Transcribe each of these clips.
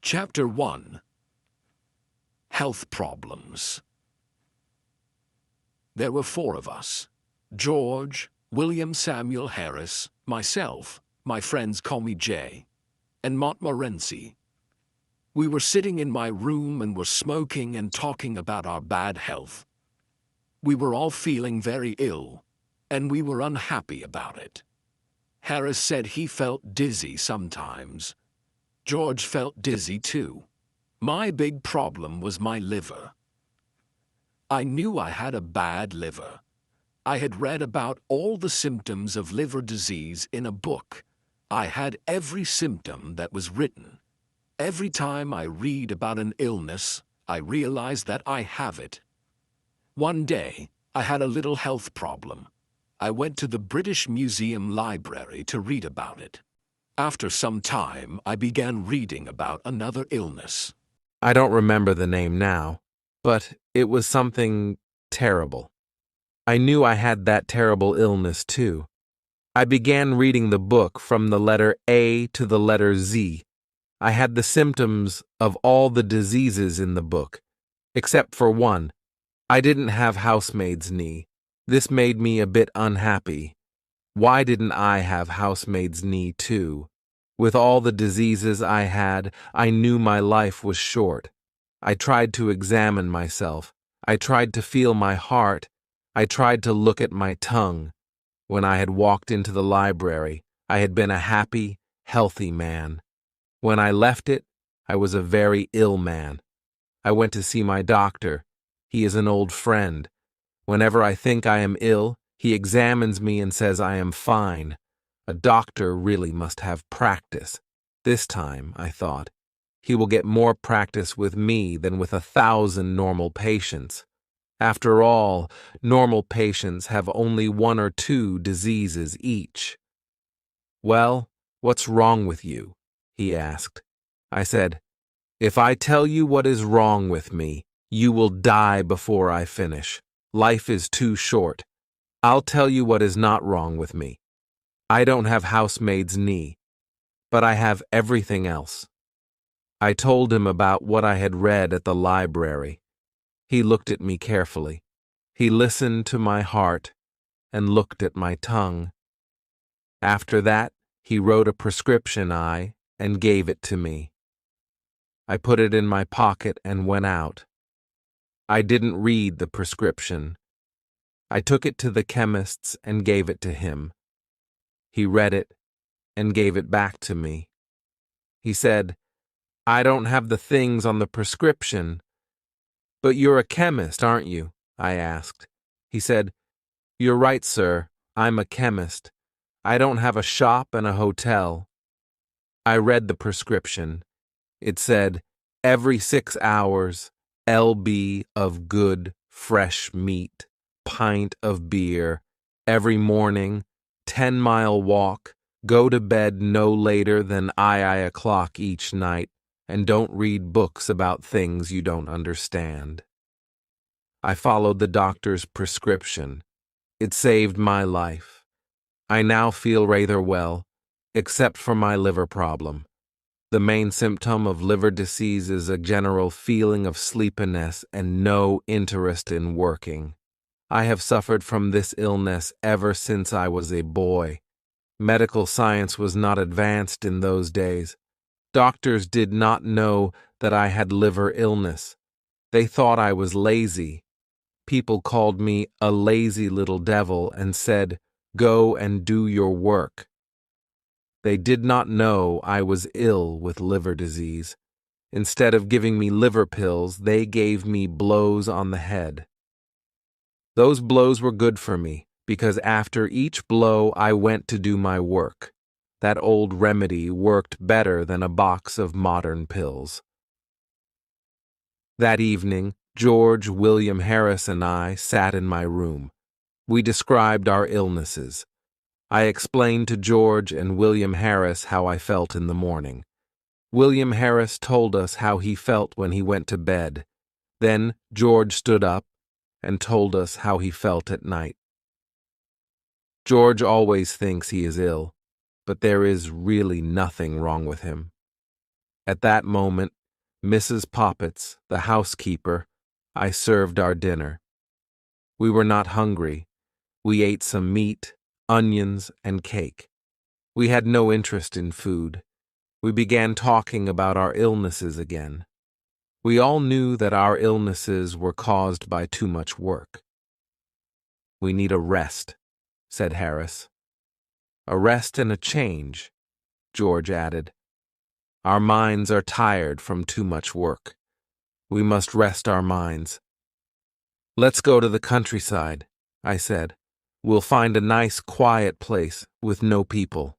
Chapter 1. Health Problems. There were 4 of us: George, William Samuel Harris, myself, my friends call me Jay, and Montmorency. We were sitting in my room and were smoking and talking about our bad health. We were all feeling very ill, and we were unhappy about it. Harris said he felt dizzy sometimes. George felt dizzy too. My big problem was my liver. I knew I had a bad liver. I had read about all the symptoms of liver disease in a book. I had every symptom that was written. Every time I read about an illness, I realize that I have it. One day, I had a little health problem. I went to the British Museum library to read about it. After some time, I began reading about another illness. I don't remember the name now, but it was something terrible. I knew I had that terrible illness too. I began reading the book from the letter A to the letter Z. I had the symptoms of all the diseases in the book, except for one. I didn't have housemaid's knee. This made me a bit unhappy. Why didn't I have housemaid's knee too? With all the diseases I had, I knew my life was short. I tried to examine myself. I tried to feel my heart. I tried to look at my tongue. When I had walked into the library, I had been a happy, healthy man. When I left it, I was a very ill man. I went to see my doctor. He is an old friend. Whenever I think I am ill, he examines me and says I am fine. A doctor really must have practice. This time, I thought, he will get more practice with me than with 1,000 normal patients. After all, normal patients have only 1 or 2 diseases each. "Well, what's wrong with you?" he asked. I said, "If I tell you what is wrong with me, you will die before I finish. Life is too short. I'll tell you what is not wrong with me. I don't have housemaid's knee, but I have everything else." I told him about what I had read at the library. He looked at me carefully. He listened to my heart and looked at my tongue. After that, he wrote a prescription and gave it to me. I put it in my pocket and went out. I didn't read the prescription. I took it to the chemist's and gave it to him. He read it and gave it back to me. He said, "I don't have the things on the prescription." "But you're a chemist, aren't you?" I asked. He said, "You're right, sir. I'm a chemist. I don't have a shop and a hotel." I read the prescription. It said, every 6 hours, lb of good, fresh meat, pint of beer, every morning, 10-mile walk, go to bed no later than o'clock each night, and don't read books about things you don't understand. I followed the doctor's prescription. It saved my life. I now feel rather well, except for my liver problem. The main symptom of liver disease is a general feeling of sleepiness and no interest in working. I have suffered from this illness ever since I was a boy. Medical science was not advanced in those days. Doctors did not know that I had liver illness. They thought I was lazy. People called me a lazy little devil and said, "Go and do your work." They did not know I was ill with liver disease. Instead of giving me liver pills, they gave me blows on the head. Those blows were good for me, because after each blow I went to do my work. That old remedy worked better than a box of modern pills. That evening, George, William Harris, and I sat in my room. We described our illnesses. I explained to George and William Harris how I felt in the morning. William Harris told us how he felt when he went to bed. Then George stood up and told us how he felt at night. George always thinks he is ill, but there is really nothing wrong with him. At that moment, Mrs. Poppets, the housekeeper, I served our dinner. We were not hungry. We ate some meat, onions, and cake. We had no interest in food. We began talking about our illnesses again. We all knew that our illnesses were caused by too much work. "We need a rest," said Harris. "A rest and a change," George added. "Our minds are tired from too much work. We must rest our minds." "Let's go to the countryside," I said. "We'll find a nice, quiet place with no people."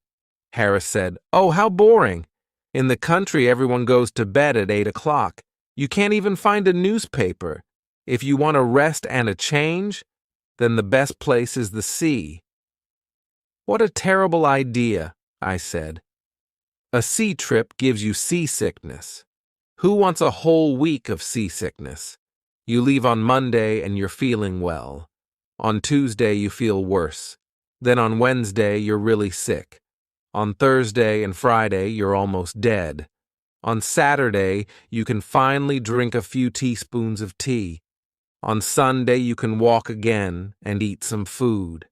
Harris said, "Oh, how boring! In the country, everyone goes to bed at 8 o'clock. You can't even find a newspaper. If you want a rest and a change, then the best place is the sea." "What a terrible idea," I said. "A sea trip gives you seasickness. Who wants a whole week of seasickness? You leave on Monday and you're feeling well. On Tuesday you feel worse. Then on Wednesday you're really sick. On Thursday and Friday you're almost dead. On Saturday you can finally drink a few teaspoons of tea. On Sunday you can walk again and eat some food.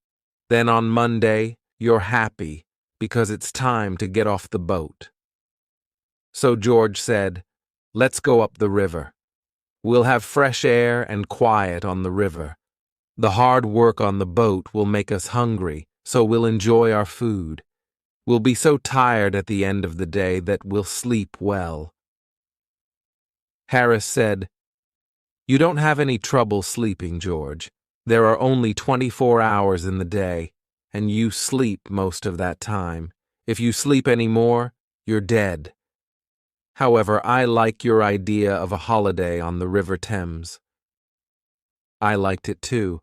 Then on Monday you're happy because it's time to get off the boat." So George said, "Let's go up the river. We'll have fresh air and quiet on the river. The hard work on the boat will make us hungry, so we'll enjoy our food. We'll be so tired at the end of the day that we'll sleep well." Harris said, "You don't have any trouble sleeping, George. There are only 24 hours in the day, and you sleep most of that time. If you sleep any more, you're dead. However, I like your idea of a holiday on the River Thames." I liked it too.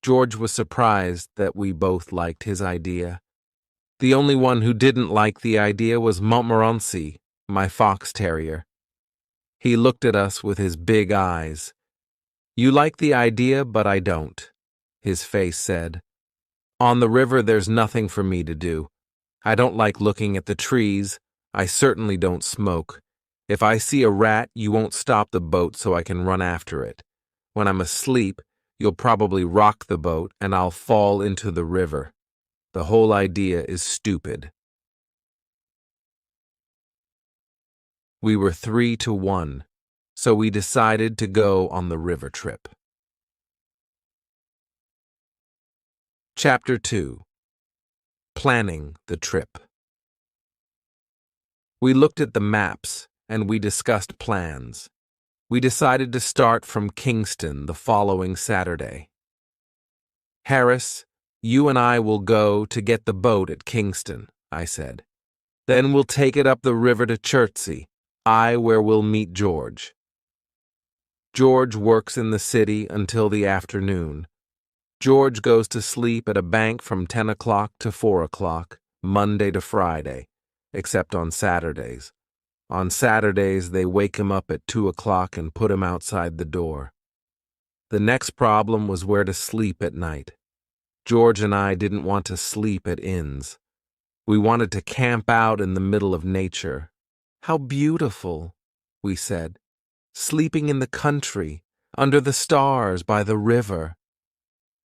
George was surprised that we both liked his idea. The only one who didn't like the idea was Montmorency, my fox terrier. He looked at us with his big eyes. "You like the idea, but I don't," his face said. "On the river there's nothing for me to do. I don't like looking at the trees. I certainly don't smoke. If I see a rat, you won't stop the boat so I can run after it. When I'm asleep, you'll probably rock the boat and I'll fall into the river. The whole idea is stupid." We were 3-1, so we decided to go on the river trip. Chapter 2. Planning the trip. We looked at the maps and we discussed plans. We decided to start from Kingston the following Saturday. "Harris, you and I will go to get the boat at Kingston," I said. "Then we'll take it up the river to Chertsey, where we'll meet George. George works in the city until the afternoon. George goes to sleep at a bank from 10 o'clock to 4 o'clock, Monday to Friday, except on Saturdays. On Saturdays, they wake him up at 2 o'clock and put him outside the door." The next problem was where to sleep at night. George and I didn't want to sleep at inns. We wanted to camp out in the middle of nature. "How beautiful," we said. "Sleeping in the country, under the stars, by the river."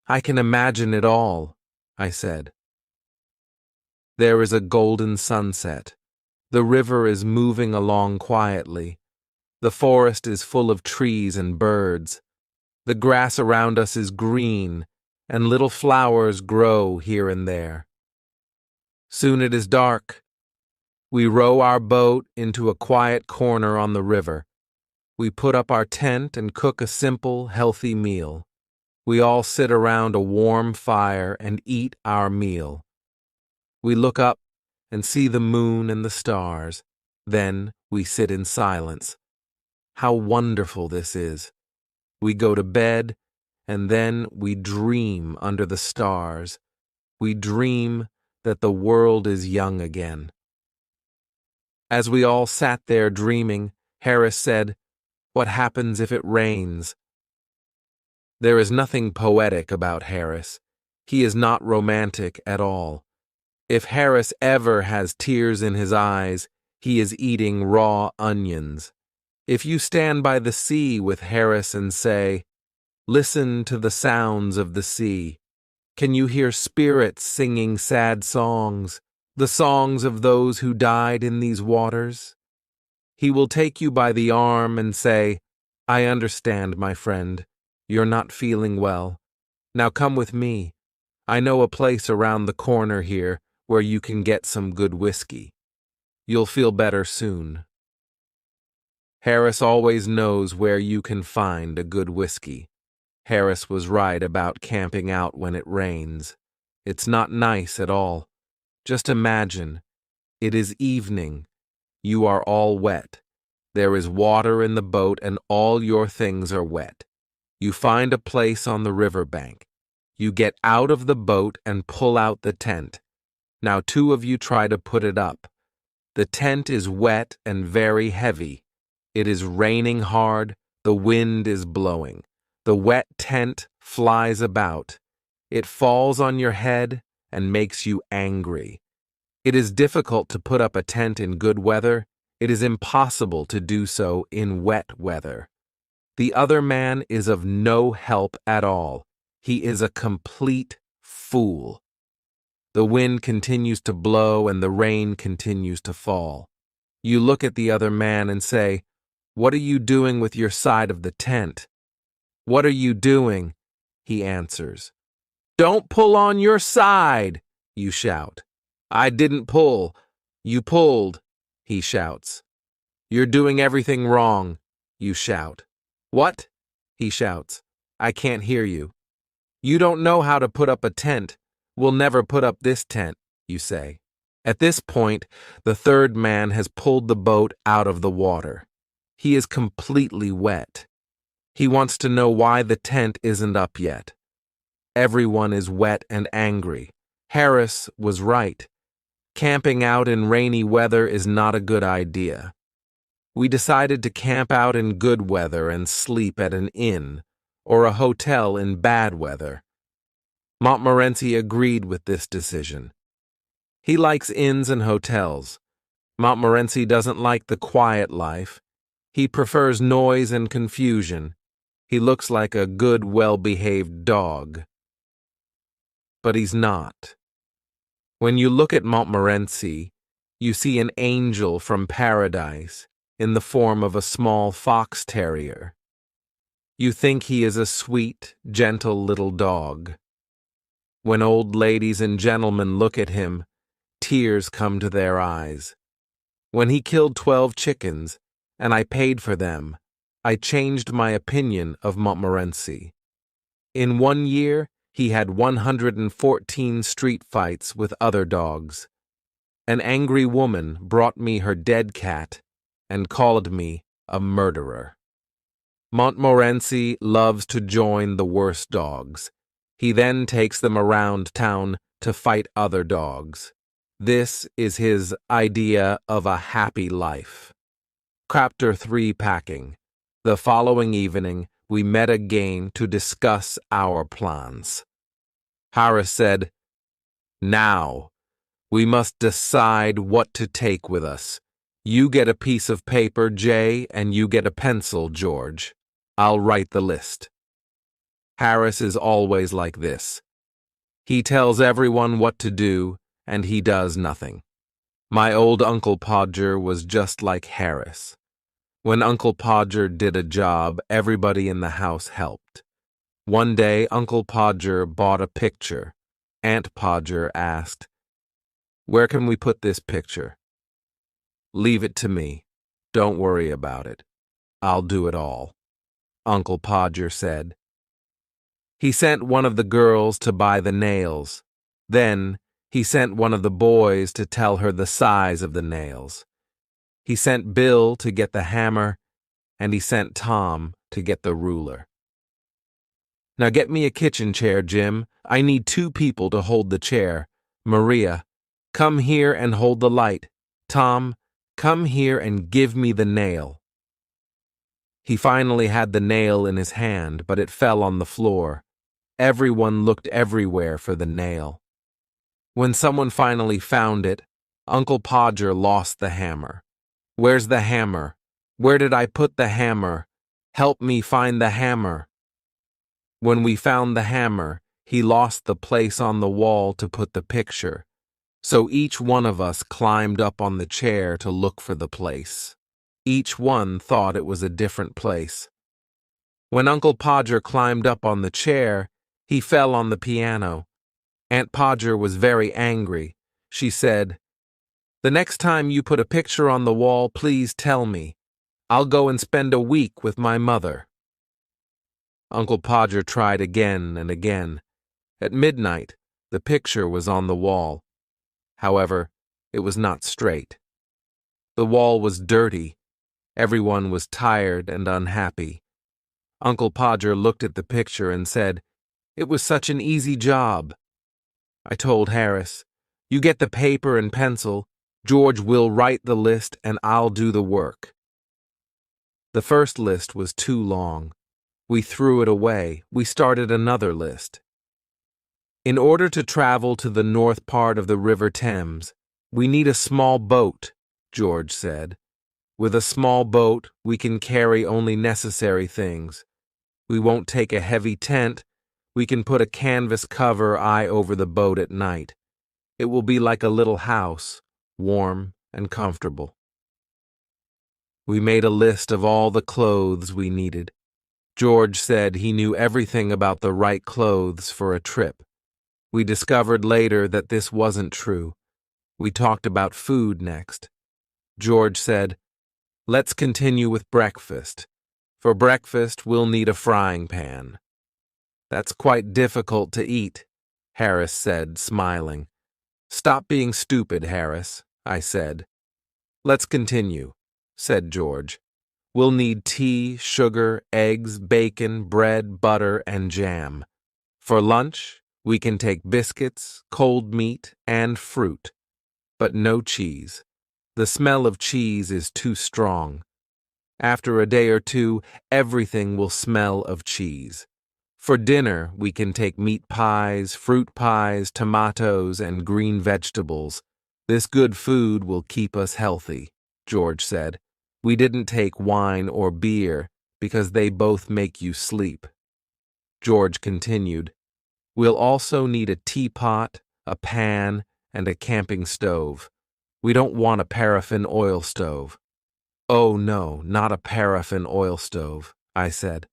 "I can imagine it all," I said. There is a golden sunset. The river is moving along quietly. The forest is full of trees and birds. The grass around us is green, and little flowers grow here and there. Soon it is dark. We row our boat into a quiet corner on the river. We put up our tent and cook a simple, healthy meal. We all sit around a warm fire and eat our meal. We look up and see the moon and the stars. Then we sit in silence. How wonderful this is. We go to bed, and then we dream under the stars. We dream that the world is young again. As we all sat there dreaming, Harris said, "What happens if it rains?" There is nothing poetic about Harris. He is not romantic at all. If Harris ever has tears in his eyes, He is eating raw onions. If you stand by the sea with Harris and say, "Listen to the sounds of the sea," can you hear spirits singing sad songs, the songs of those who died in these waters? He will take you by the arm and say, "I understand, my friend. You're not feeling well. Now come with me. I know a place around the corner here where you can get some good whiskey. You'll feel better soon." Harris always knows where you can find a good whiskey. Harris was right about camping out when it rains. It's not nice at all. Just imagine, it is evening. You are all wet. There is water in the boat and all your things are wet. You find a place on the riverbank. You get out of the boat and pull out the tent. Now 2 of you try to put it up. The tent is wet and very heavy. It is raining hard. The wind is blowing. The wet tent flies about. It falls on your head and makes you angry. It is difficult to put up a tent in good weather. It is impossible to do so in wet weather. The other man is of no help at all. He is a complete fool. The wind continues to blow and the rain continues to fall. You look at the other man and say, "What are you doing with your side of the tent?" "What are you doing?" he answers. "Don't pull on your side," you shout. "I didn't pull. You pulled," he shouts. "You're doing everything wrong," you shout. "What?" he shouts. "I can't hear you." "You don't know how to put up a tent. We'll never put up this tent," you say. At this point, the third man has pulled the boat out of the water. He is completely wet. He wants to know why the tent isn't up yet. Everyone is wet and angry. Harris was right. Camping out in rainy weather is not a good idea. We decided to camp out in good weather and sleep at an inn or a hotel in bad weather. Montmorency agreed with this decision. He likes inns and hotels. Montmorency doesn't like the quiet life. He prefers noise and confusion. He looks like a good, well-behaved dog. But he's not. When you look at Montmorency, you see an angel from paradise in the form of a small fox terrier. You think he is a sweet, gentle little dog. When old ladies and gentlemen look at him, tears come to their eyes. When he killed 12 chickens, and I paid for them, I changed my opinion of Montmorency. In 1 year, he had 114 street fights with other dogs. An angry woman brought me her dead cat and called me a murderer. Montmorency loves to join the worst dogs. He then takes them around town to fight other dogs. This is his idea of a happy life. Chapter 3 Packing. The following evening, we met again to discuss our plans. Harris said, "Now, we must decide what to take with us. You get a piece of paper, Jay, and you get a pencil, George. I'll write the list." Harris is always like this. He tells everyone what to do, and he does nothing. My old Uncle Podger was just like Harris. When Uncle Podger did a job, everybody in the house helped. One day, Uncle Podger bought a picture. Aunt Podger asked, "Where can we put this picture?" "Leave it to me. Don't worry about it. I'll do it all," Uncle Podger said. He sent one of the girls to buy the nails. Then, he sent one of the boys to tell her the size of the nails. He sent Bill to get the hammer, and he sent Tom to get the ruler. "Now get me a kitchen chair, Jim. I need 2 people to hold the chair. Maria, come here and hold the light. Tom, come here and give me the nail." He finally had the nail in his hand, but it fell on the floor. Everyone looked everywhere for the nail. When someone finally found it, Uncle Podger lost the hammer. Where's the hammer? Where did I put the hammer? Help me find the hammer. When we found the hammer, he lost the place on the wall to put the picture, so each one of us climbed up on the chair to look for the place. Each one thought it was a different place. When Uncle Podger climbed up on the chair, he fell on the piano. Aunt Podger was very angry. She said, "The next time you put a picture on the wall, please tell me. I'll go and spend a week with my mother." Uncle Podger tried again and again. At midnight, the picture was on the wall. However, it was not straight. The wall was dirty. Everyone was tired and unhappy. Uncle Podger looked at the picture and said, "It was such an easy job." I told Harris, "You get the paper and pencil. George will write the list and I'll do the work." The first list was too long. We threw it away. We started another list. In order to travel to the north part of the River Thames, we need a small boat, George said. With a small boat, we can carry only necessary things. We won't take a heavy tent. We can put a canvas cover over the boat at night. It will be like a little house, warm and comfortable. We made a list of all the clothes we needed. George said he knew everything about the right clothes for a trip. We discovered later that this wasn't true. We talked about food next. George said, "Let's continue with breakfast. For breakfast, we'll need a frying pan." "That's quite difficult to eat," Harris said, smiling. "Stop being stupid, Harris," I said. "Let's continue," said George. "We'll need tea, sugar, eggs, bacon, bread, butter, and jam. For lunch, we can take biscuits, cold meat, and fruit, but no cheese. The smell of cheese is too strong. After a day or two, everything will smell of cheese. For dinner, we can take meat pies, fruit pies, tomatoes, and green vegetables. This good food will keep us healthy," George said. "We didn't take wine or beer because they both make you sleep." George continued, "We'll also need a teapot, a pan, and a camping stove. We don't want a paraffin oil stove." "Oh no, not a paraffin oil stove," I said.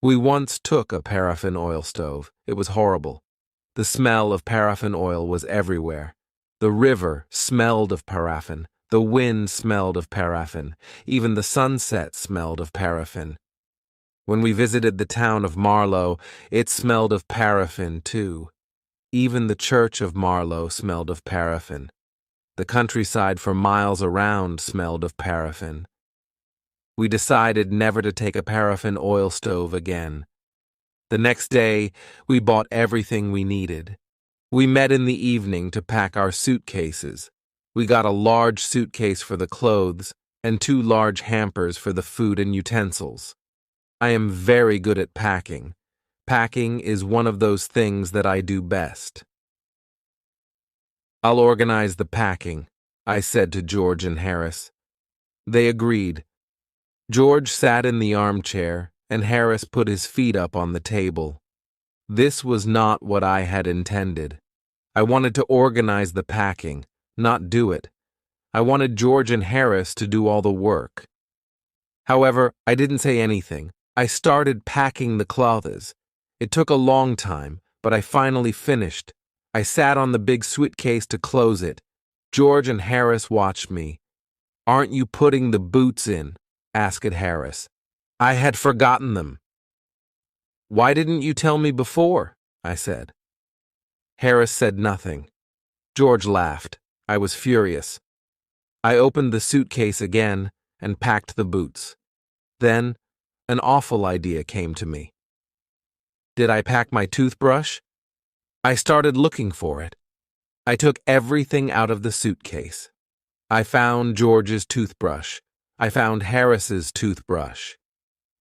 We once took a paraffin oil stove. It was horrible. The smell of paraffin oil was everywhere. The river smelled of paraffin. The wind smelled of paraffin. Even the sunset smelled of paraffin. When we visited the town of Marlow, it smelled of paraffin too. Even the church of Marlow smelled of paraffin. The countryside for miles around smelled of paraffin. We decided never to take a paraffin oil stove again. The next day, we bought everything we needed. We met in the evening to pack our suitcases. We got a large suitcase for the clothes and 2 large hampers for the food and utensils. I am very good at packing. Packing is one of those things that I do best. "I'll organize the packing," I said to George and Harris. They agreed. George sat in the armchair, and Harris put his feet up on the table. This was not what I had intended. I wanted to organize the packing, not do it. I wanted George and Harris to do all the work. However, I didn't say anything. I started packing the clothes. It took a long time, but I finally finished. I sat on the big suitcase to close it. George and Harris watched me. "Aren't you putting the boots in?" asked Harris. "I had forgotten them." "Why didn't you tell me before?" I said. Harris said nothing. George laughed. I was furious. I opened the suitcase again and packed the boots. Then, an awful idea came to me. Did I pack my toothbrush? I started looking for it. I took everything out of the suitcase. I found George's toothbrush. I found Harris's toothbrush.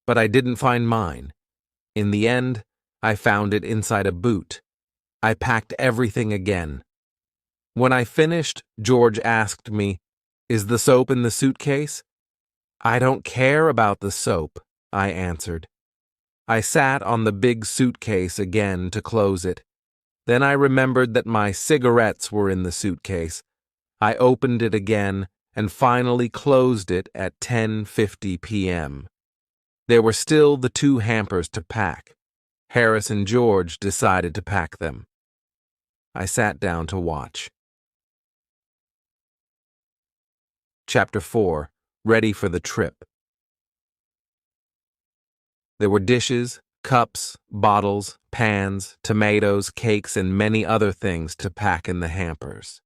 But I didn't find mine. In the end, I found it inside a boot. I packed everything again. When I finished, George asked me, Is the soap in the suitcase? I don't care about the soap, I answered. I sat on the big suitcase again to close it. Then I remembered that my cigarettes were in the suitcase. I opened it again and finally closed it at 10:50 p.m. There were still the 2 hampers to pack. Harris and George decided to pack them. I sat down to watch. Chapter 4. Ready for the trip. There were dishes, cups, bottles, pans, tomatoes, cakes, and many other things to pack in the hampers.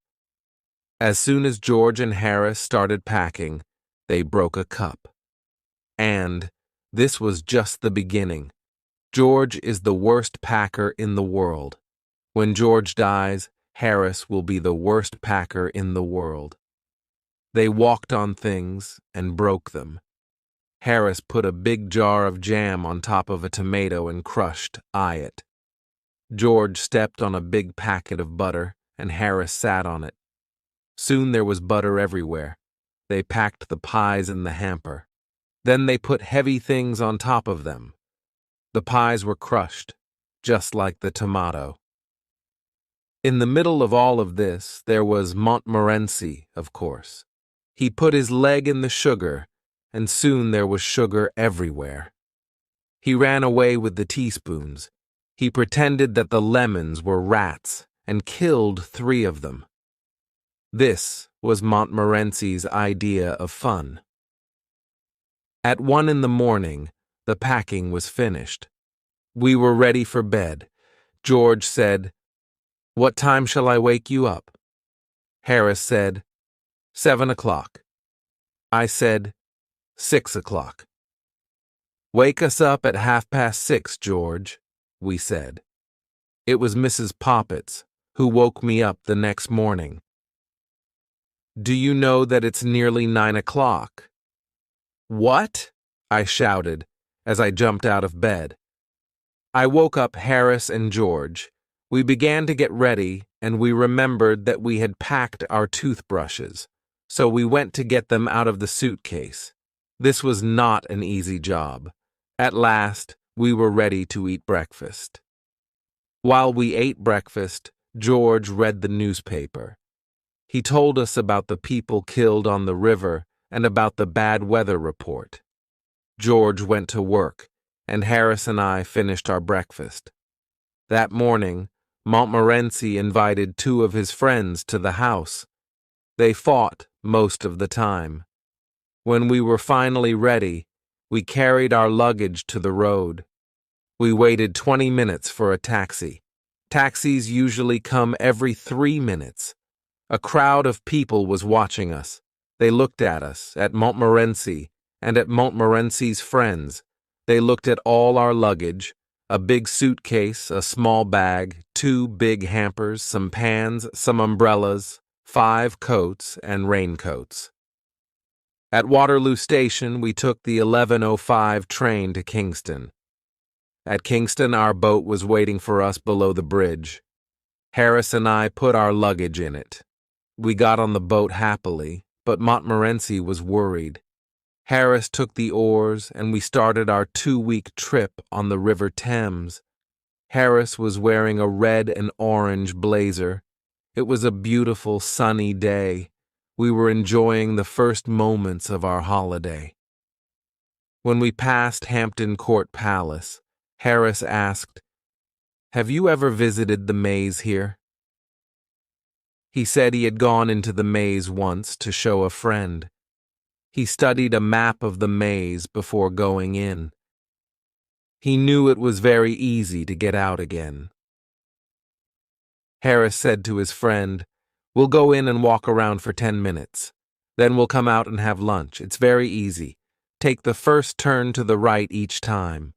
As soon as George and Harris started packing, they broke a cup. And this was just the beginning. George is the worst packer in the world. When George dies, Harris will be the worst packer in the world. They walked on things and broke them. Harris put a big jar of jam on top of a tomato and crushed it. George stepped on a big packet of butter, and Harris sat on it. Soon there was butter everywhere. They packed the pies in the hamper. Then they put heavy things on top of them. The pies were crushed, just like the tomato. In the middle of all of this, there was Montmorency, of course. He put his leg in the sugar, and soon there was sugar everywhere. He ran away with the teaspoons. He pretended that the lemons were rats and killed 3 of them. This was Montmorency's idea of fun. At 1 in the morning, the packing was finished. We were ready for bed. George said, "What time shall I wake you up?" Harris said, 7 o'clock. I said, 6 o'clock. "Wake us up at 6:30, George," we said. It was Mrs. Poppets who woke me up the next morning. "Do you know that it's nearly 9 o'clock?" "What?" I shouted as I jumped out of bed. I woke up Harris and George. We began to get ready, and we remembered that we had packed our toothbrushes, so we went to get them out of the suitcase. This was not an easy job. At last, we were ready to eat breakfast. While we ate breakfast, George read the newspaper. He told us about the people killed on the river and about the bad weather report. George went to work, and Harris and I finished our breakfast. That morning, Montmorency invited 2 of his friends to the house. They fought most of the time. When we were finally ready, we carried our luggage to the road. We waited 20 minutes for a taxi. Taxis usually come every 3 minutes. A crowd of people was watching us. They looked at us, at Montmorency, and at Montmorency's friends. They looked at all our luggage, a big suitcase, a small bag, 2 big hampers, some pans, some umbrellas, 5 coats and raincoats. At Waterloo Station, we took the 11:05 train to Kingston. At Kingston, our boat was waiting for us below the bridge. Harris and I put our luggage in it. We got on the boat happily, but Montmorency was worried. Harris took the oars, and we started our 2-week trip on the River Thames. Harris was wearing a red and orange blazer. It was a beautiful, sunny day. We were enjoying the first moments of our holiday. When we passed Hampton Court Palace, Harris asked, "Have you ever visited the maze here?" He said he had gone into the maze once to show a friend. He studied a map of the maze before going in. He knew it was very easy to get out again. Harris said to his friend, "We'll go in and walk around for 10 minutes. Then we'll come out and have lunch. It's very easy. Take the first turn to the right each time."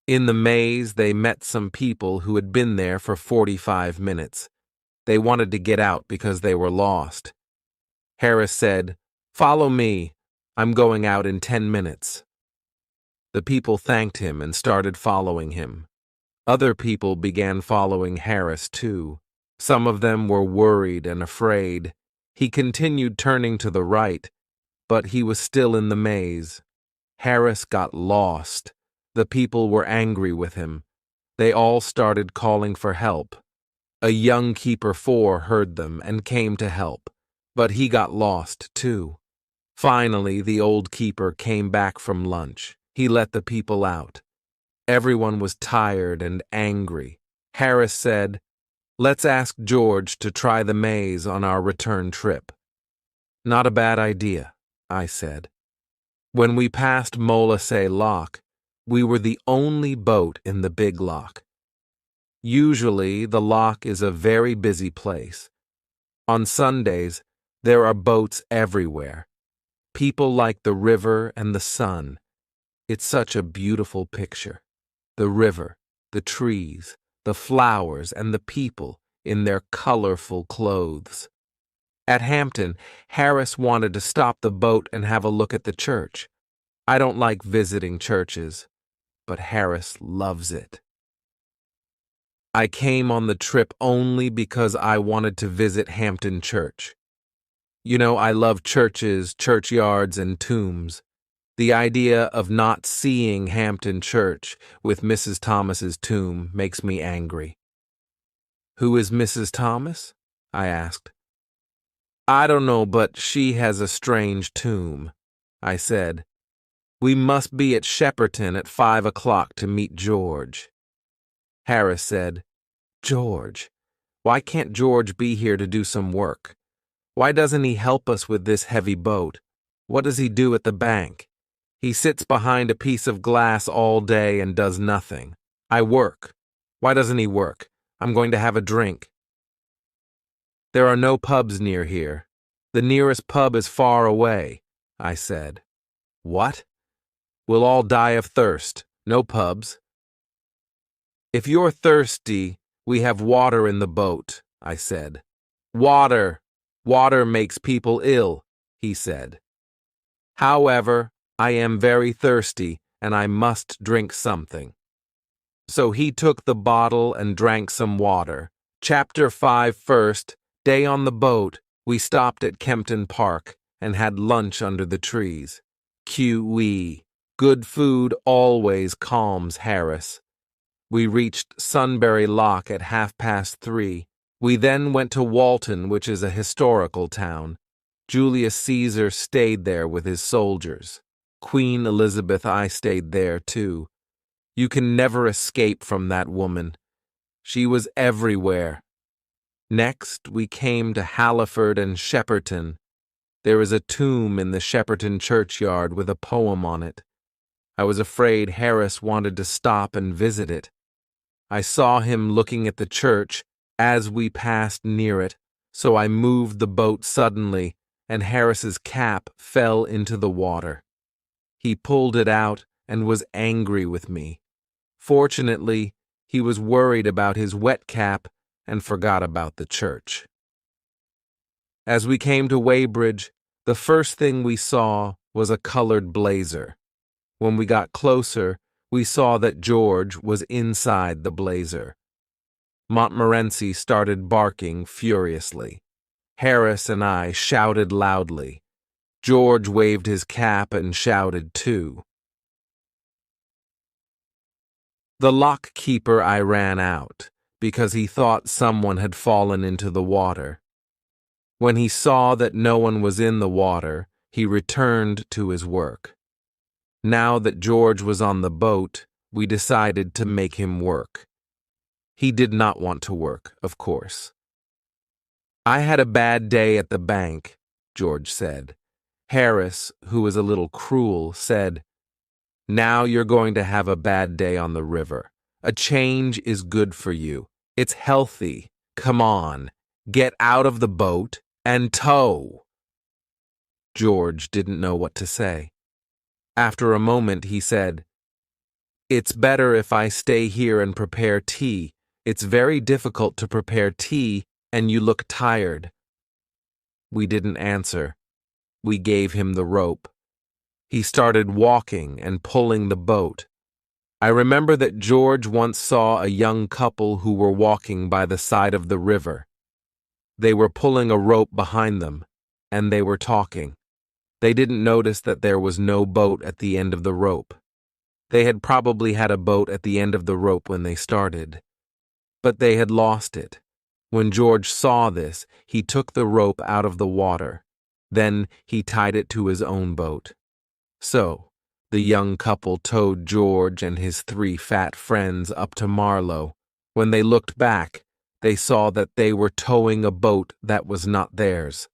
In the maze, they met some people who had been there for 45 minutes. They wanted to get out because they were lost. Harris said, "Follow me. I'm going out in 10 minutes." The people thanked him and started following him. Other people began following Harris too. Some of them were worried and afraid. He continued turning to the right, but he was still in the maze. Harris got lost. The people were angry with him. They all started calling for help. A young keeper 4 heard them and came to help, but he got lost too. Finally, the old keeper came back from lunch. He let the people out. Everyone was tired and angry. Harris said, "Let's ask George to try the maze on our return trip." "Not a bad idea," I said. When we passed Molasay Lock, we were the only boat in the big lock. Usually, the lock is a very busy place. On Sundays, there are boats everywhere. People like the river and the sun. It's such a beautiful picture. The river, the trees, the flowers, and the people in their colorful clothes. At Hampton, Harris wanted to stop the boat and have a look at the church. I don't like visiting churches, but Harris loves it. I came on the trip only because I wanted to visit Hampton Church. You know, I love churches, churchyards, and tombs. The idea of not seeing Hampton Church with Mrs. Thomas's tomb makes me angry. "Who is Mrs. Thomas?" I asked. "I don't know, but she has a strange tomb," I said. "We must be at Shepperton at 5 o'clock to meet George." Harris said, "George? Why can't George be here to do some work? Why doesn't he help us with this heavy boat? What does he do at the bank? He sits behind a piece of glass all day and does nothing. I work. Why doesn't he work? I'm going to have a drink." "There are no pubs near here. The nearest pub is far away," I said. "What? We'll all die of thirst. No pubs." "If you're thirsty, we have water in the boat," I said. "Water! Water makes people ill," he said. "However, I am very thirsty, and I must drink something." So he took the bottle and drank some water. Chapter 5 first, day on the boat, we stopped at Kempton Park and had lunch under the trees. QE. Good food always calms Harris. We reached Sunbury Lock at 3:30. We then went to Walton, which is a historical town. Julius Caesar stayed there with his soldiers. Queen Elizabeth I stayed there too. You can never escape from that woman. She was everywhere. Next, we came to Halliford and Shepperton. There is a tomb in the Shepperton churchyard with a poem on it. I was afraid Harris wanted to stop and visit it. I saw him looking at the church as we passed near it, so I moved the boat suddenly, and Harris's cap fell into the water. He pulled it out and was angry with me. Fortunately, he was worried about his wet cap and forgot about the church. As we came to Weybridge, the first thing we saw was a colored blazer. When we got closer, we saw that George was inside the blazer. Montmorency started barking furiously. Harris and I shouted loudly. George waved his cap and shouted too. The lock keeper I ran out, because he thought someone had fallen into the water. When he saw that no one was in the water, he returned to his work. Now that George was on the boat, we decided to make him work. He did not want to work, of course. "I had a bad day at the bank," George said. Harris, who was a little cruel, said, "Now you're going to have a bad day on the river. A change is good for you. It's healthy. Come on, get out of the boat and tow." George didn't know what to say. After a moment, he said, "It's better if I stay here and prepare tea. It's very difficult to prepare tea, and you look tired." We didn't answer. We gave him the rope. He started walking and pulling the boat. I remember that George once saw a young couple who were walking by the side of the river. They were pulling a rope behind them. and they were talking. They didn't notice that there was no boat at the end of the rope. They had probably had a boat at the end of the rope when they started, but they had lost it. When George saw this, he took the rope out of the water. Then he tied it to his own boat. So, the young couple towed George and his 3 fat friends up to Marlow. When they looked back, they saw that they were towing a boat that was not theirs.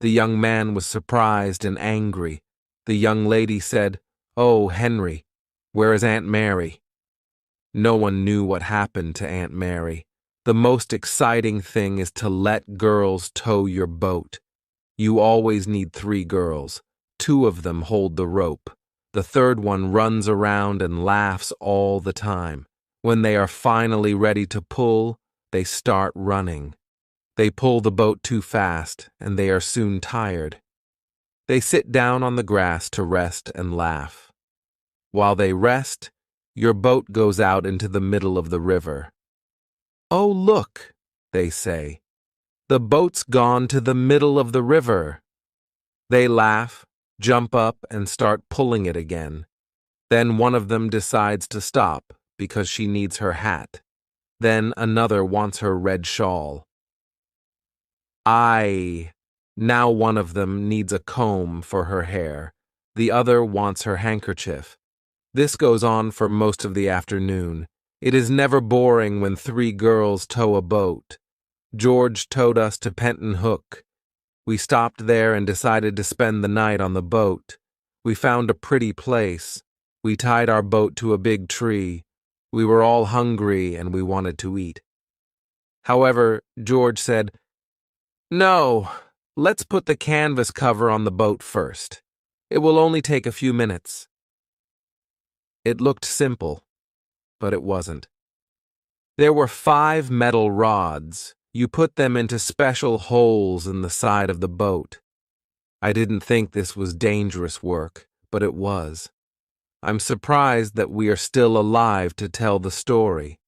The young man was surprised and angry. The young lady said, "Oh, Henry, where is Aunt Mary?" No one knew what happened to Aunt Mary. The most exciting thing is to let girls tow your boat. You always need 3 girls. 2 of them hold the rope. The third one runs around and laughs all the time. When they are finally ready to pull, they start running. They pull the boat too fast, and they are soon tired. They sit down on the grass to rest and laugh. While they rest, your boat goes out into the middle of the river. "Oh, look," they say. "The boat's gone to the middle of the river." They laugh, jump up, and start pulling it again. Then one of them decides to stop because she needs her hat. Then another wants her red shawl. Now one of them needs a comb for her hair. The other wants her handkerchief. This goes on for most of the afternoon. It is never boring when 3 girls tow a boat. George towed us to Penton Hook. We stopped there and decided to spend the night on the boat. We found a pretty place. We tied our boat to a big tree. We were all hungry and we wanted to eat. However, George said, "No, let's put the canvas cover on the boat first. It will only take a few minutes." It looked simple, but it wasn't. There were 5 metal rods. You put them into special holes in the side of the boat. I didn't think this was dangerous work, but it was. I'm surprised that we are still alive to tell the story.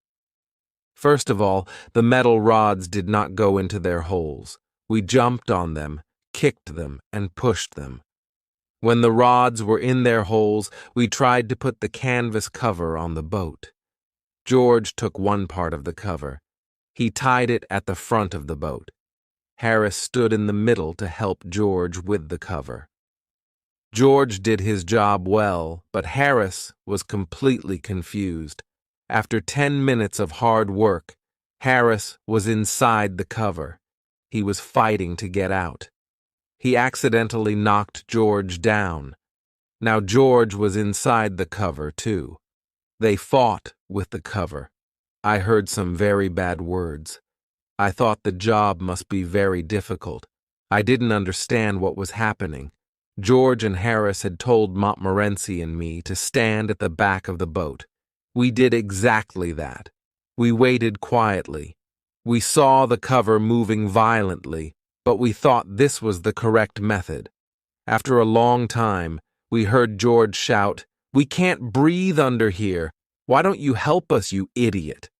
First of all, the metal rods did not go into their holes. We jumped on them, kicked them, and pushed them. When the rods were in their holes, we tried to put the canvas cover on the boat. George took one part of the cover. He tied it at the front of the boat. Harris stood in the middle to help George with the cover. George did his job well, but Harris was completely confused. After 10 minutes of hard work, Harris was inside the cover. He was fighting to get out. He accidentally knocked George down. Now George was inside the cover, too. They fought with the cover. I heard some very bad words. I thought the job must be very difficult. I didn't understand what was happening. George and Harris had told Montmorency and me to stand at the back of the boat. We did exactly that. We waited quietly. We saw the cover moving violently, but we thought this was the correct method. After a long time, we heard George shout, "We can't breathe under here. Why don't you help us, you idiot?"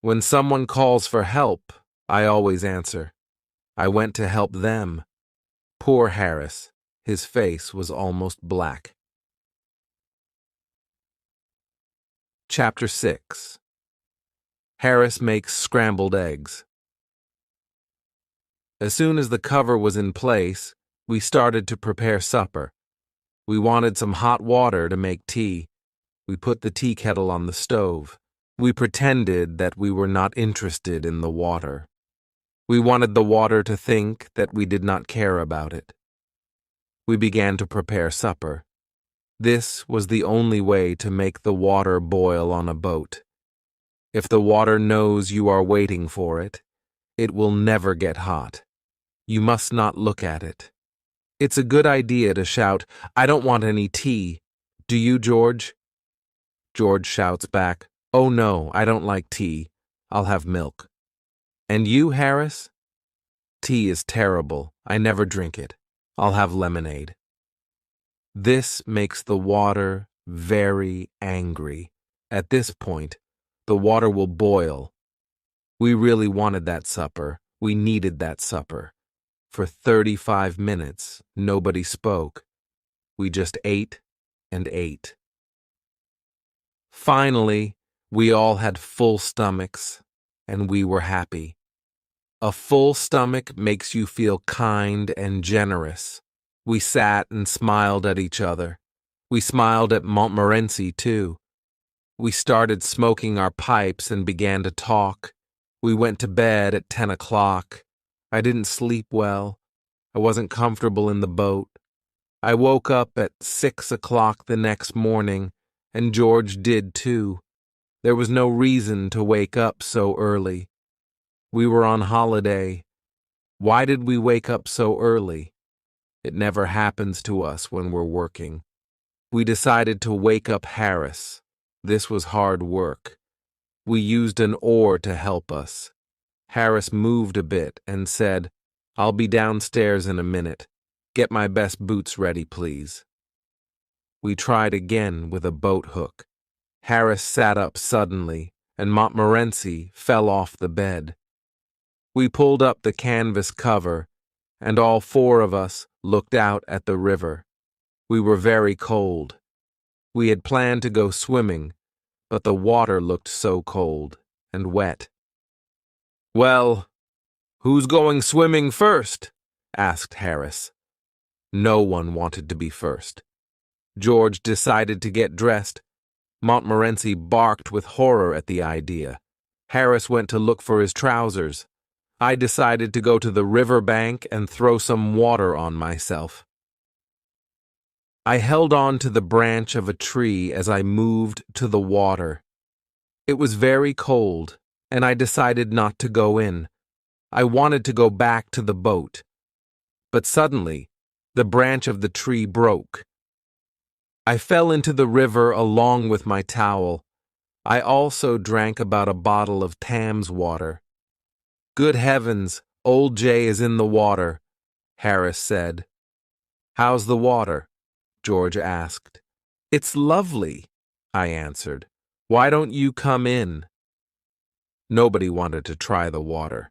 When someone calls for help, I always answer. I went to help them. Poor Harris. His face was almost black. Chapter 6. Harris makes scrambled eggs. As soon as the cover was in place, we started to prepare supper. We wanted some hot water to make tea. We put the tea kettle on the stove. We pretended that we were not interested in the water. We wanted the water to think that we did not care about it. We began to prepare supper. This was the only way to make the water boil on a boat. If the water knows you are waiting for it, it will never get hot. You must not look at it. It's a good idea to shout, "I don't want any tea. Do you, George?" George shouts back, "Oh no, I don't like tea. I'll have milk." "And you, Harris?" "Tea is terrible. I never drink it. I'll have lemonade." This makes the water very angry. At this point, the water will boil. We really wanted that supper. We needed that supper. For 35 minutes, nobody spoke. We just ate and ate. Finally, we all had full stomachs, and we were happy. A full stomach makes you feel kind and generous. We sat and smiled at each other. We smiled at Montmorency, too. We started smoking our pipes and began to talk. We went to bed at 10 o'clock. I didn't sleep well. I wasn't comfortable in the boat. I woke up at 6 o'clock the next morning, and George did too. There was no reason to wake up so early. We were on holiday. Why did we wake up so early? It never happens to us when we're working. We decided to wake up Harris. This was hard work. We used an oar to help us. Harris moved a bit and said, "I'll be downstairs in a minute. Get my best boots ready, please." We tried again with a boat hook. Harris sat up suddenly, and Montmorency fell off the bed. We pulled up the canvas cover, and all four of us looked out at the river. We were very cold. We had planned to go swimming, but the water looked so cold and wet. "Well, who's going swimming first?" asked Harris. No one wanted to be first. George decided to get dressed. Montmorency barked with horror at the idea. Harris went to look for his trousers. I decided to go to the river bank and throw some water on myself. I held on to the branch of a tree as I moved to the water. It was very cold, and I decided not to go in. I wanted to go back to the boat. But suddenly, the branch of the tree broke. I fell into the river along with my towel. I also drank about a bottle of Thames water. "Good heavens, old Jay is in the water," Harris said. "How's the water?" George asked. "It's lovely," I answered. "Why don't you come in?" Nobody wanted to try the water.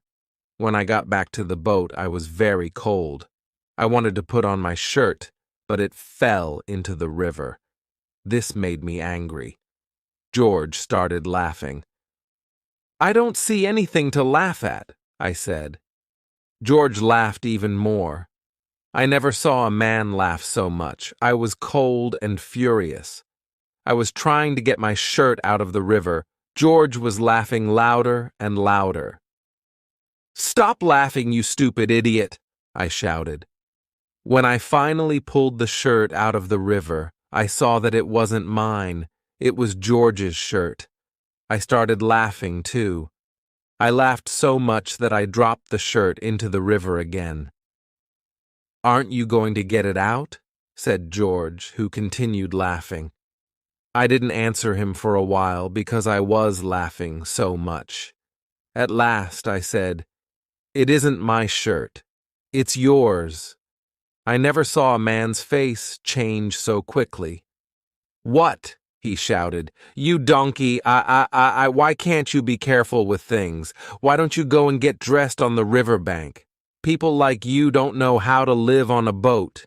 When I got back to the boat, I was very cold. I wanted to put on my shirt, but it fell into the river. This made me angry. George started laughing. "I don't see anything to laugh at," I said. George laughed even more. I never saw a man laugh so much. I was cold and furious. I was trying to get my shirt out of the river. George was laughing louder and louder. "Stop laughing, you stupid idiot," I shouted. When I finally pulled the shirt out of the river, I saw that it wasn't mine. It was George's shirt. I started laughing, too. I laughed so much that I dropped the shirt into the river again. "Aren't you going to get it out?" said George, who continued laughing. I didn't answer him for a while because I was laughing so much. At last I said, "It isn't my shirt. It's yours." I never saw a man's face change so quickly. "What?" he shouted. "You donkey, why can't you be careful with things? Why don't you go and get dressed on the riverbank? People like you don't know how to live on a boat."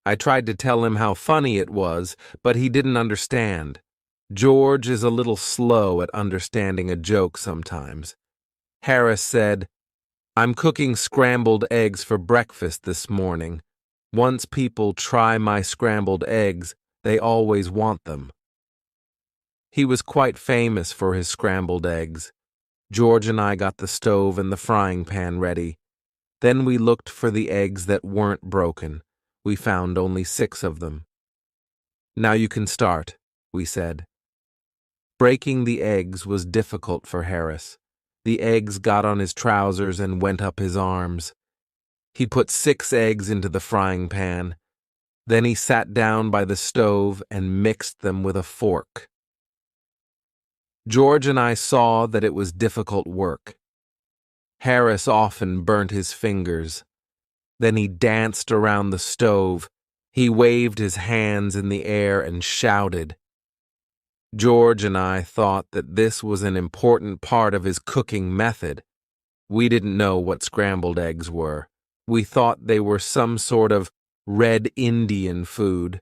I tried to tell him how funny it was, but he didn't understand. George is a little slow at understanding a joke sometimes. Harris said, "I'm cooking scrambled eggs for breakfast this morning. Once people try my scrambled eggs, they always want them." He was quite famous for his scrambled eggs. George and I got the stove and the frying pan ready. Then we looked for the eggs that weren't broken. We found only 6 of them. "Now you can start," we said. Breaking the eggs was difficult for Harris. The eggs got on his trousers and went up his arms. He put 6 eggs into the frying pan. Then he sat down by the stove and mixed them with a fork. George and I saw that it was difficult work. Harris often burnt his fingers. Then he danced around the stove. He waved his hands in the air and shouted. George and I thought that this was an important part of his cooking method. We didn't know what scrambled eggs were. We thought they were some sort of red Indian food,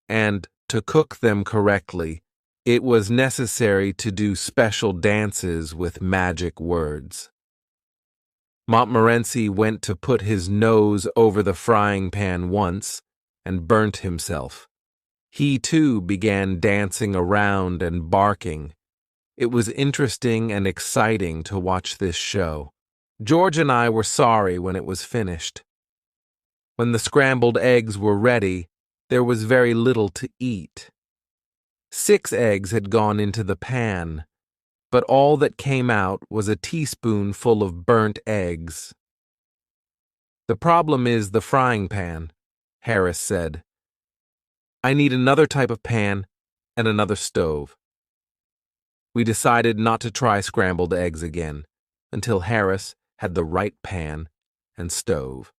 and to cook them correctly, it was necessary to do special dances with magic words. Montmorency went to put his nose over the frying pan once and burnt himself. He too began dancing around and barking. It was interesting and exciting to watch this show. George and I were sorry when it was finished. When the scrambled eggs were ready, there was very little to eat. 6 eggs had gone into the pan, but all that came out was a teaspoonful of burnt eggs. "The problem is the frying pan," Harris said. "I need another type of pan and another stove." We decided not to try scrambled eggs again until Harris had the right pan and stove.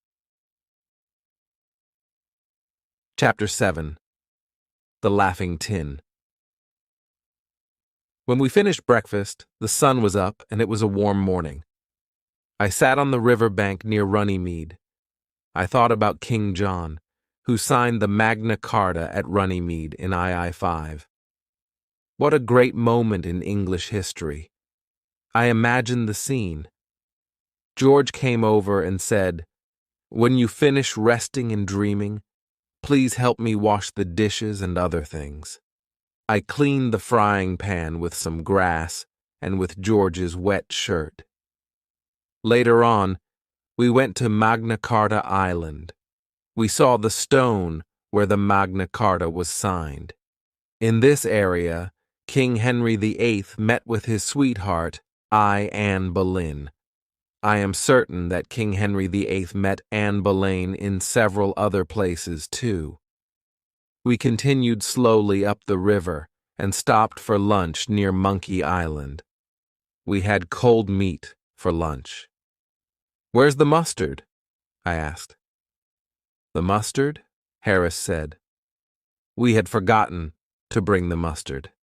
Chapter 7. The Laughing Tin. When we finished breakfast, the sun was up and it was a warm morning. I sat on the river bank near Runnymede. I thought about King John, who signed the Magna Carta at Runnymede in II-5. What a great moment in English history. I imagined the scene. George came over and said, "When you finish resting and dreaming, please help me wash the dishes and other things." I cleaned the frying pan with some grass and with George's wet shirt. Later on, we went to Magna Carta Island. We saw the stone where the Magna Carta was signed. In this area, King Henry VIII met with his sweetheart, Anne Boleyn. I am certain that King Henry VIII met Anne Boleyn in several other places too. We continued slowly up the river and stopped for lunch near Monkey Island. We had cold meat for lunch. "Where's the mustard?" I asked. "The mustard?" Harris said. We had forgotten to bring the mustard.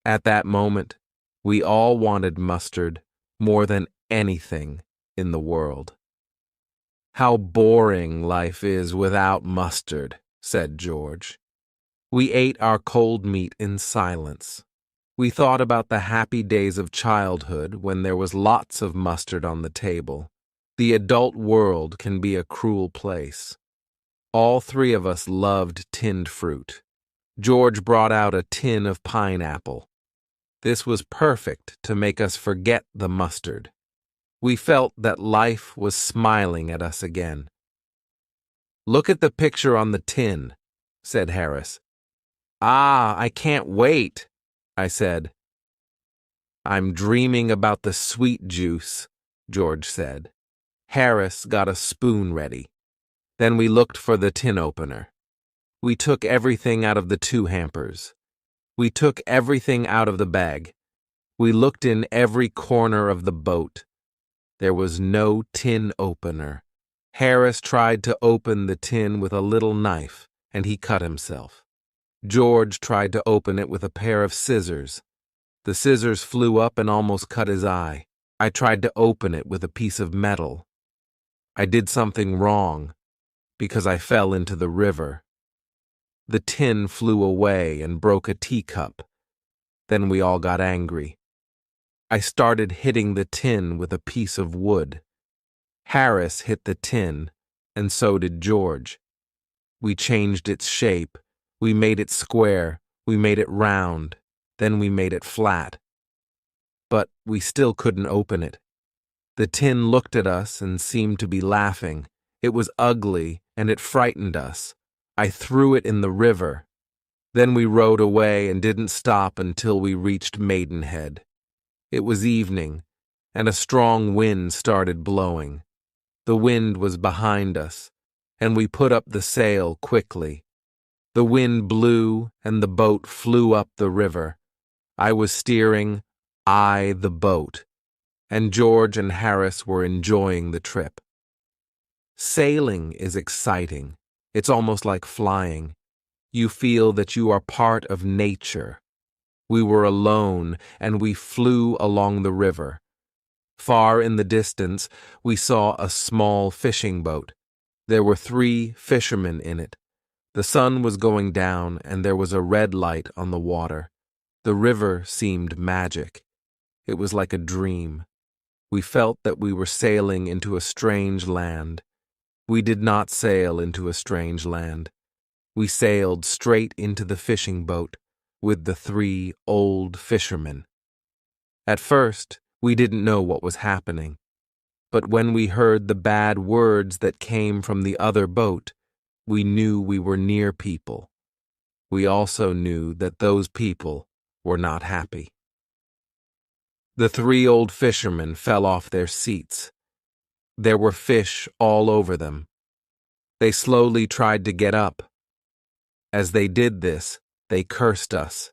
At that moment, we all wanted mustard more than anything in the world. "How boring life is without mustard," said George. We ate our cold meat in silence. We thought about the happy days of childhood when there was lots of mustard on the table. The adult world can be a cruel place. All 3 of us loved tinned fruit. George brought out a tin of pineapple. This was perfect to make us forget the mustard. We felt that life was smiling at us again. "Look at the picture on the tin," said Harris. I can't wait," I said. "I'm dreaming about the sweet juice," George said. Harris got a spoon ready. Then we looked for the tin opener. We took everything out of the 2 hampers. We took everything out of the bag. We looked in every corner of the boat. There was no tin opener. Harris tried to open the tin with a little knife, and he cut himself. George tried to open it with a pair of scissors. The scissors flew up and almost cut his eye. I tried to open it with a piece of metal. I did something wrong because I fell into the river. The tin flew away and broke a teacup. Then we all got angry. I started hitting the tin with a piece of wood. Harris hit the tin, and so did George. We changed its shape. We made it square, we made it round, then we made it flat. But we still couldn't open it. The tin looked at us and seemed to be laughing. It was ugly, and it frightened us. I threw it in the river. Then we rowed away and didn't stop until we reached Maidenhead. It was evening, and a strong wind started blowing. The wind was behind us, and we put up the sail quickly. The wind blew, and the boat flew up the river. I was steering, the boat, and George and Harris were enjoying the trip. Sailing is exciting. It's almost like flying. You feel that you are part of nature. We were alone, and we flew along the river. Far in the distance, we saw a small fishing boat. There were 3 fishermen in it. The sun was going down, and there was a red light on the water. The river seemed magic. It was like a dream. We felt that we were sailing into a strange land. We did not sail into a strange land. We sailed straight into the fishing boat with the 3 old fishermen. At first, we didn't know what was happening. But when we heard the bad words that came from the other boat, we knew we were near people. We also knew that those people were not happy. The 3 old fishermen fell off their seats. There were fish all over them. They slowly tried to get up. As they did this, they cursed us.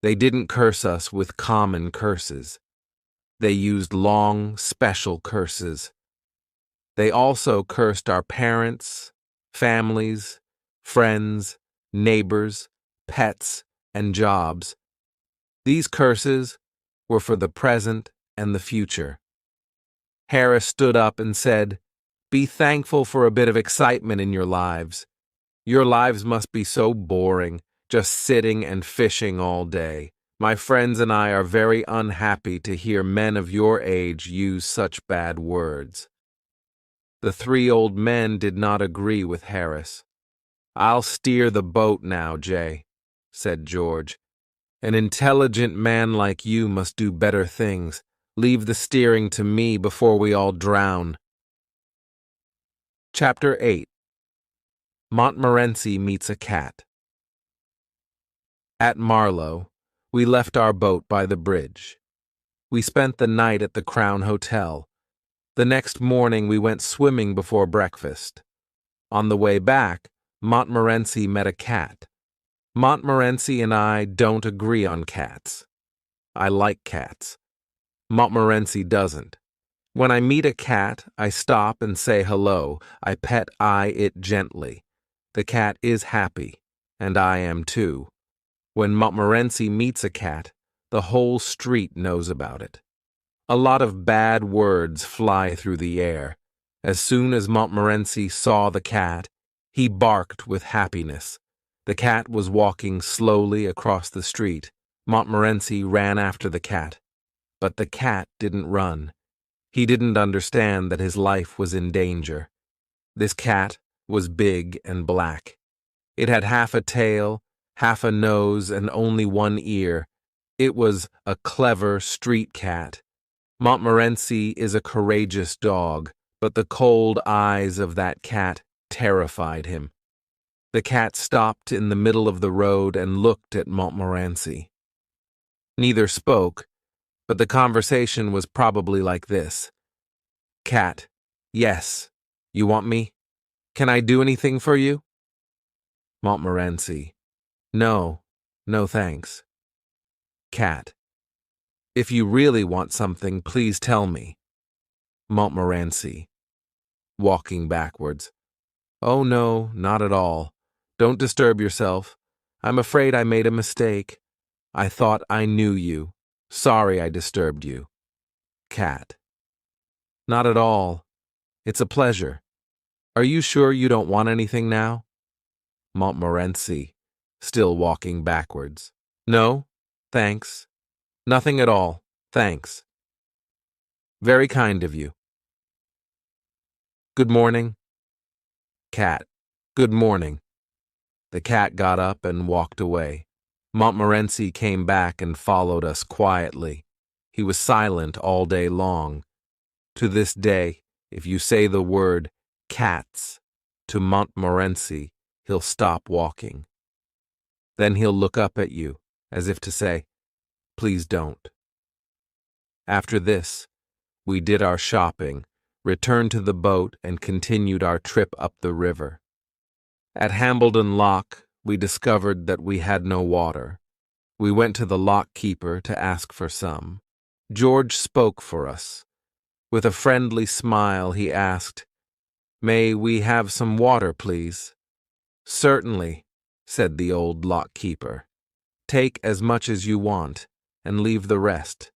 They didn't curse us with common curses. They used long, special curses. They also cursed our parents, families, friends, neighbors, pets, and jobs. These curses were for the present and the future. Harris stood up and said, "Be thankful for a bit of excitement in your lives. Your lives must be so boring, just sitting and fishing all day. My friends and I are very unhappy to hear men of your age use such bad words." The 3 old men did not agree with Harris. "I'll steer the boat now, Jay," said George. "An intelligent man like you must do better things. Leave the steering to me before we all drown." Chapter 8. Montmorency Meets a Cat. At Marlow, we left our boat by the bridge. We spent the night at the Crown Hotel. The next morning we went swimming before breakfast. On the way back, Montmorency met a cat. Montmorency and I don't agree on cats. I like cats. Montmorency doesn't. When I meet a cat, I stop and say hello. I pet-eye it gently. The cat is happy, and I am too. When Montmorency meets a cat, the whole street knows about it. A lot of bad words fly through the air. As soon as Montmorency saw the cat, he barked with happiness. The cat was walking slowly across the street. Montmorency ran after the cat. But the cat didn't run. He didn't understand that his life was in danger. This cat was big and black. It had half a tail, half a nose, and only 1 ear. It was a clever street cat. Montmorency is a courageous dog, but the cold eyes of that cat terrified him. The cat stopped in the middle of the road and looked at Montmorency. Neither spoke, but the conversation was probably like this. "Cat, yes, you want me? Can I do anything for you?" Montmorency, "No, no thanks." Cat, "If you really want something, please tell me." Montmorency, walking backwards, "Oh no, not at all. Don't disturb yourself. I'm afraid I made a mistake. I thought I knew you. Sorry I disturbed you." Cat, "Not at all. It's a pleasure. Are you sure you don't want anything now?" Montmorency, still walking backwards, "No, thanks. Nothing at all, thanks." "Very kind of you." "Good morning." Cat, "Good morning." The cat got up and walked away. Montmorency came back and followed us quietly. He was silent all day long. To this day, if you say the word cats to Montmorency, he'll stop walking. Then he'll look up at you, as if to say, "Please don't." After this, we did our shopping, returned to the boat, and continued our trip up the river. At Hambledon Lock, we discovered that we had no water. We went to the lock keeper to ask for some. George spoke for us. With a friendly smile, he asked, "May we have some water, please?" "Certainly," said the old lock keeper. "Take as much as you want, and leave the rest."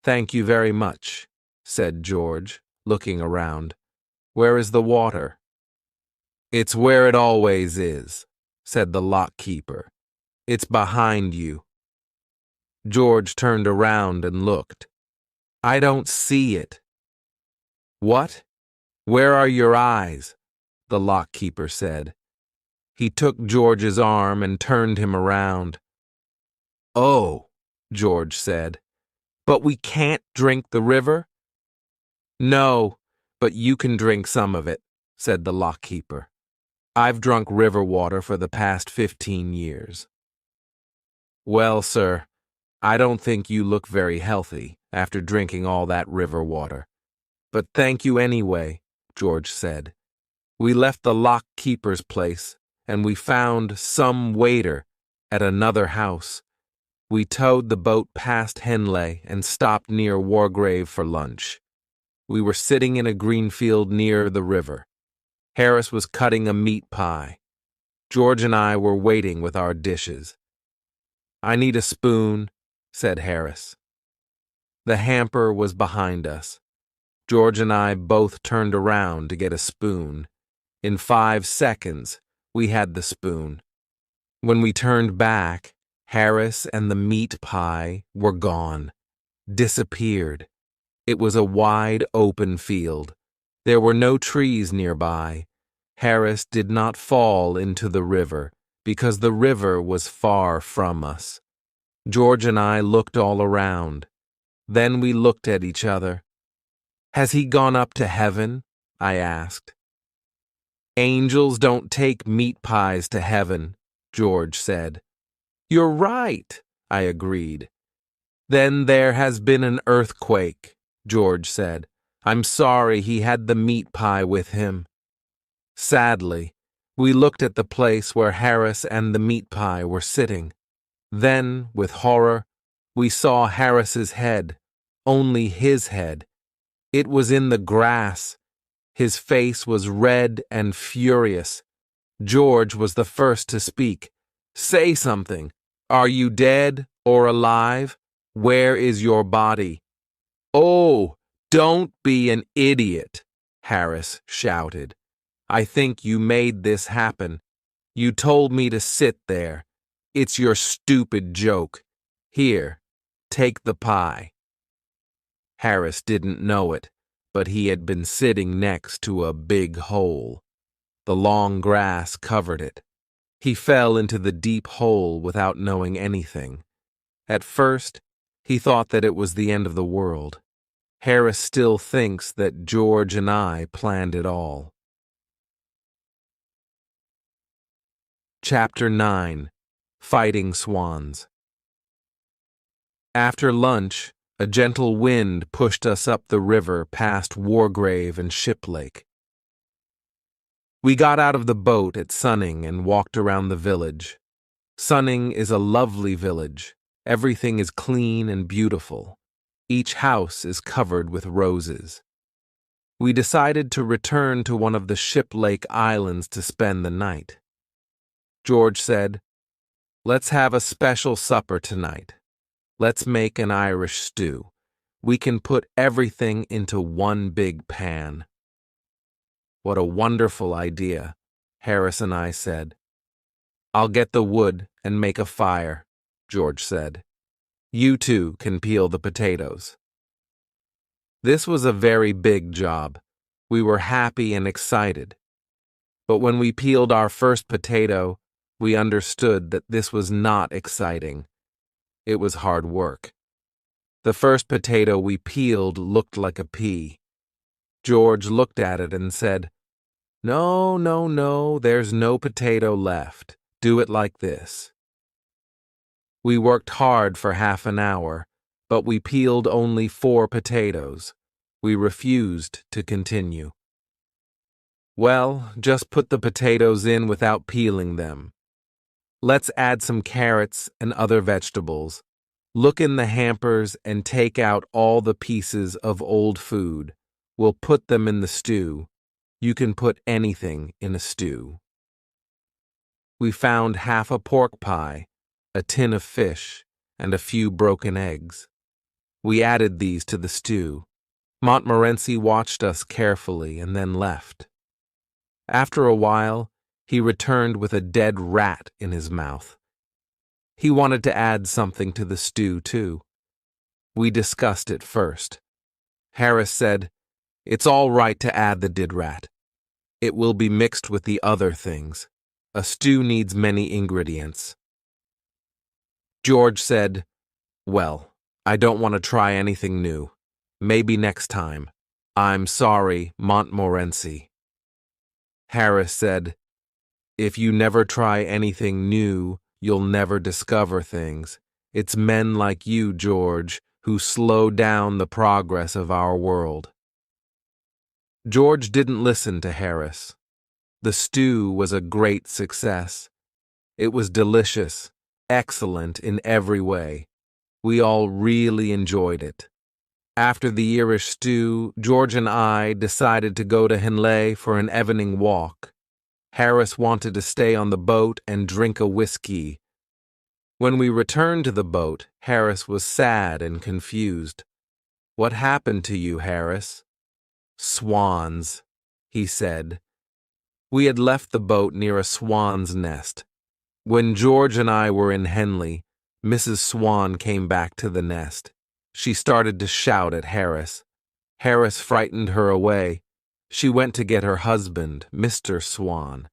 "Thank you very much," said George, looking around. "Where is the water?" "It's where it always is," said the lock-keeper. "It's behind you." George turned around and looked. "I don't see it." "What? Where are your eyes?" the lock-keeper said. He took George's arm and turned him around. "Oh," George said, "but we can't drink the river?" "No, but you can drink some of it," said the lock-keeper. "I've drunk river water for the past 15 years. "Well, sir, I don't think you look very healthy after drinking all that river water. But thank you anyway," George said. "We left the lock-keeper's place, and we found some waiter at another house. We towed the boat past Henley and stopped near Wargrave for lunch. We were sitting in a green field near the river. Harris was cutting a meat pie. George and I were waiting with our dishes. "I need a spoon," said Harris. The hamper was behind us. George and I both turned around to get a spoon. In 5 seconds, we had the spoon. When we turned back, Harris and the meat pie were gone, disappeared. It was a wide open field. There were no trees nearby. Harris did not fall into the river because the river was far from us. George and I looked all around. Then we looked at each other. "Has he gone up to heaven?" I asked. "Angels don't take meat pies to heaven," George said. "You're right," I agreed. "Then there has been an earthquake," George said. "I'm sorry he had the meat pie with him." Sadly, we looked at the place where Harris and the meat pie were sitting. Then, with horror, we saw Harris's head, only his head. It was in the grass. His face was red and furious. George was the first to speak. "Say something. Are you dead or alive? Where is your body?" "Oh, don't be an idiot," Harris shouted. "I think you made this happen. You told me to sit there. It's your stupid joke. Here, take the pie." Harris didn't know it, but he had been sitting next to a big hole. The long grass covered it. He fell into the deep hole without knowing anything. At first, he thought that it was the end of the world. Harris still thinks that George and I planned it all. Chapter 9. Fighting Swans. After lunch, a gentle wind pushed us up the river past Wargrave and Shiplake. We got out of the boat at Sunning and walked around the village. Sunning is a lovely village. Everything is clean and beautiful. Each house is covered with roses. We decided to return to one of the Shiplake Islands to spend the night. George said, "Let's have a special supper tonight. Let's make an Irish stew. We can put everything into one big pan." "What a wonderful idea," Harris and I said. "I'll get the wood and make a fire," George said. "You two can peel the potatoes." This was a very big job. We were happy and excited. But when we peeled our first potato, we understood that this was not exciting. It was hard work. The first potato we peeled looked like a pea. George looked at it and said, "No, no, no, there's no potato left. Do it like this." We worked hard for half an hour, but we peeled only 4 potatoes. We refused to continue. "Well, just put the potatoes in without peeling them. Let's add some carrots and other vegetables. Look in the hampers and take out all the pieces of old food. We'll put them in the stew. You can put anything in a stew." We found half a pork pie, a tin of fish, and a few broken eggs. We added these to the stew. Montmorency watched us carefully and then left. After a while, he returned with a dead rat in his mouth. He wanted to add something to the stew, too. We discussed it first. Harris said, "It's all right to add the dead rat. It will be mixed with the other things. A stew needs many ingredients." George said, "Well, I don't want to try anything new. Maybe next time. I'm sorry, Montmorency." Harris said, "If you never try anything new, you'll never discover things. It's men like you, George, who slow down the progress of our world." George didn't listen to Harris. The stew was a great success. It was delicious, excellent in every way. We all really enjoyed it. After the Irish stew, George and I decided to go to Henley for an evening walk. Harris wanted to stay on the boat and drink a whiskey. When we returned to the boat, Harris was sad and confused. "What happened to you, Harris?" "Swans," he said. We had left the boat near a swan's nest. When George and I were in Henley, Mrs. Swan came back to the nest. She started to shout at Harris. Harris frightened her away. She went to get her husband, Mr. Swan.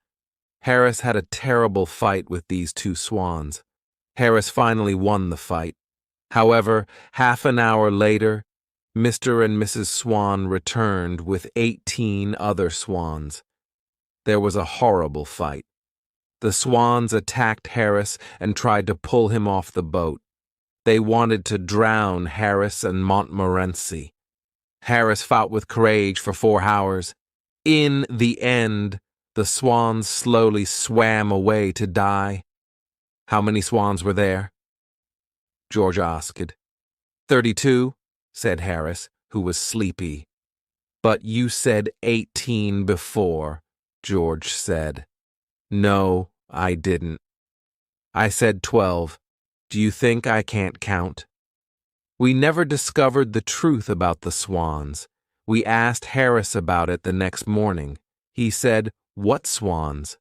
Harris had a terrible fight with these two swans. Harris finally won the fight. However, half an hour later, Mr. and Mrs. Swan returned with 18 other swans. There was a horrible fight. The swans attacked Harris and tried to pull him off the boat. They wanted to drown Harris and Montmorency. Harris fought with courage for 4 hours. In the end, the swans slowly swam away to die. "How many swans were there?" George asked. 32, said Harris, who was sleepy. "But you said 18 before," George said. "No, I didn't. I said 12. Do you think I can't count?" We never discovered the truth about the swans. We asked Harris about it the next morning. He said, "What swans?"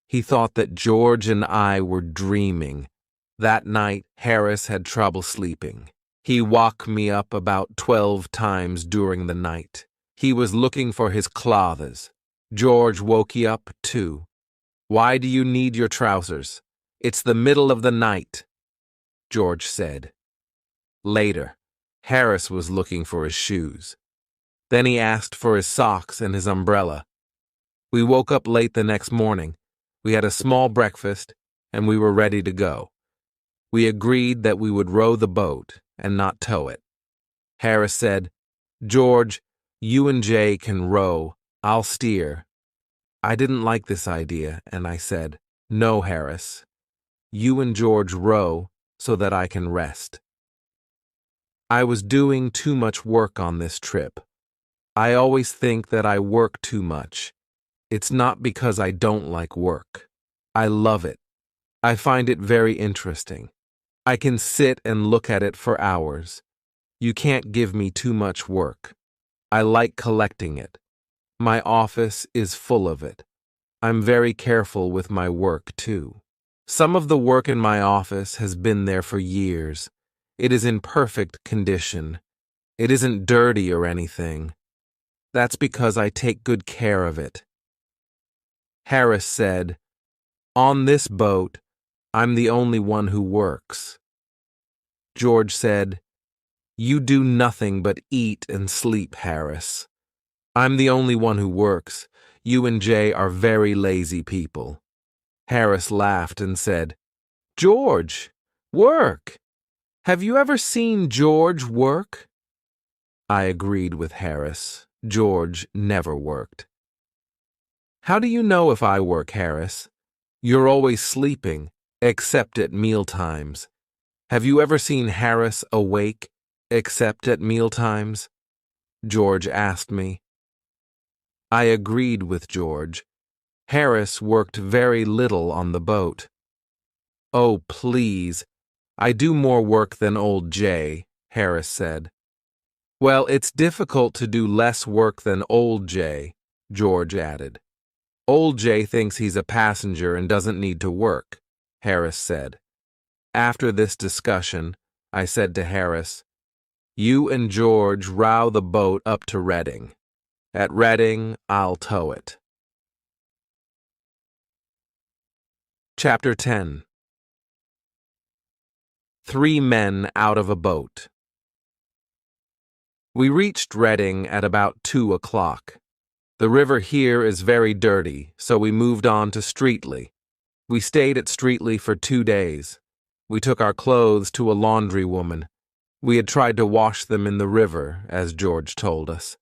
He thought that George and I were dreaming. That night, Harris had trouble sleeping. He woke me up about 12 times during the night. He was looking for his clothes. George woke you up, too. "Why do you need your trousers? It's the middle of the night," George said. Later, Harris was looking for his shoes. Then he asked for his socks and his umbrella. We woke up late the next morning. We had a small breakfast, and we were ready to go. We agreed that we would row the boat and not tow it. Harris said, "George, you and Jay can row. I'll steer." I didn't like this idea, and I said, "No, Harris. You and George row so that I can rest." I was doing too much work on this trip. I always think that I work too much. It's not because I don't like work. I love it. I find it very interesting. I can sit and look at it for hours. You can't give me too much work. I like collecting it. My office is full of it. I'm very careful with my work, too. Some of the work in my office has been there for years. It is in perfect condition. It isn't dirty or anything. That's because I take good care of it. Harris said, "On this boat, I'm the only one who works." George said, "You do nothing but eat and sleep, Harris. I'm the only one who works. You and Jay are very lazy people." Harris laughed and said, "George, work. Have you ever seen George work?" I agreed with Harris. George never worked. "How do you know if I work, Harris? You're always sleeping, except at mealtimes. Have you ever seen Harris awake, except at mealtimes?" George asked me. I agreed with George. Harris worked very little on the boat. "Oh, please. I do more work than old Jay," Harris said. Well, it's difficult to do less work than Old Jay, George added. Old Jay thinks he's a passenger and doesn't need to work, Harris said. After this discussion, I said to Harris, you and George row the boat up to Reading. At Reading, I'll tow it. Chapter 10. 3 men out of a boat. We reached Reading at about 2 o'clock. The river here is very dirty, so we moved on to Streatley. We stayed at Streatley for 2 days. We took our clothes to a laundry woman. We had tried to wash them in the river, as George told us.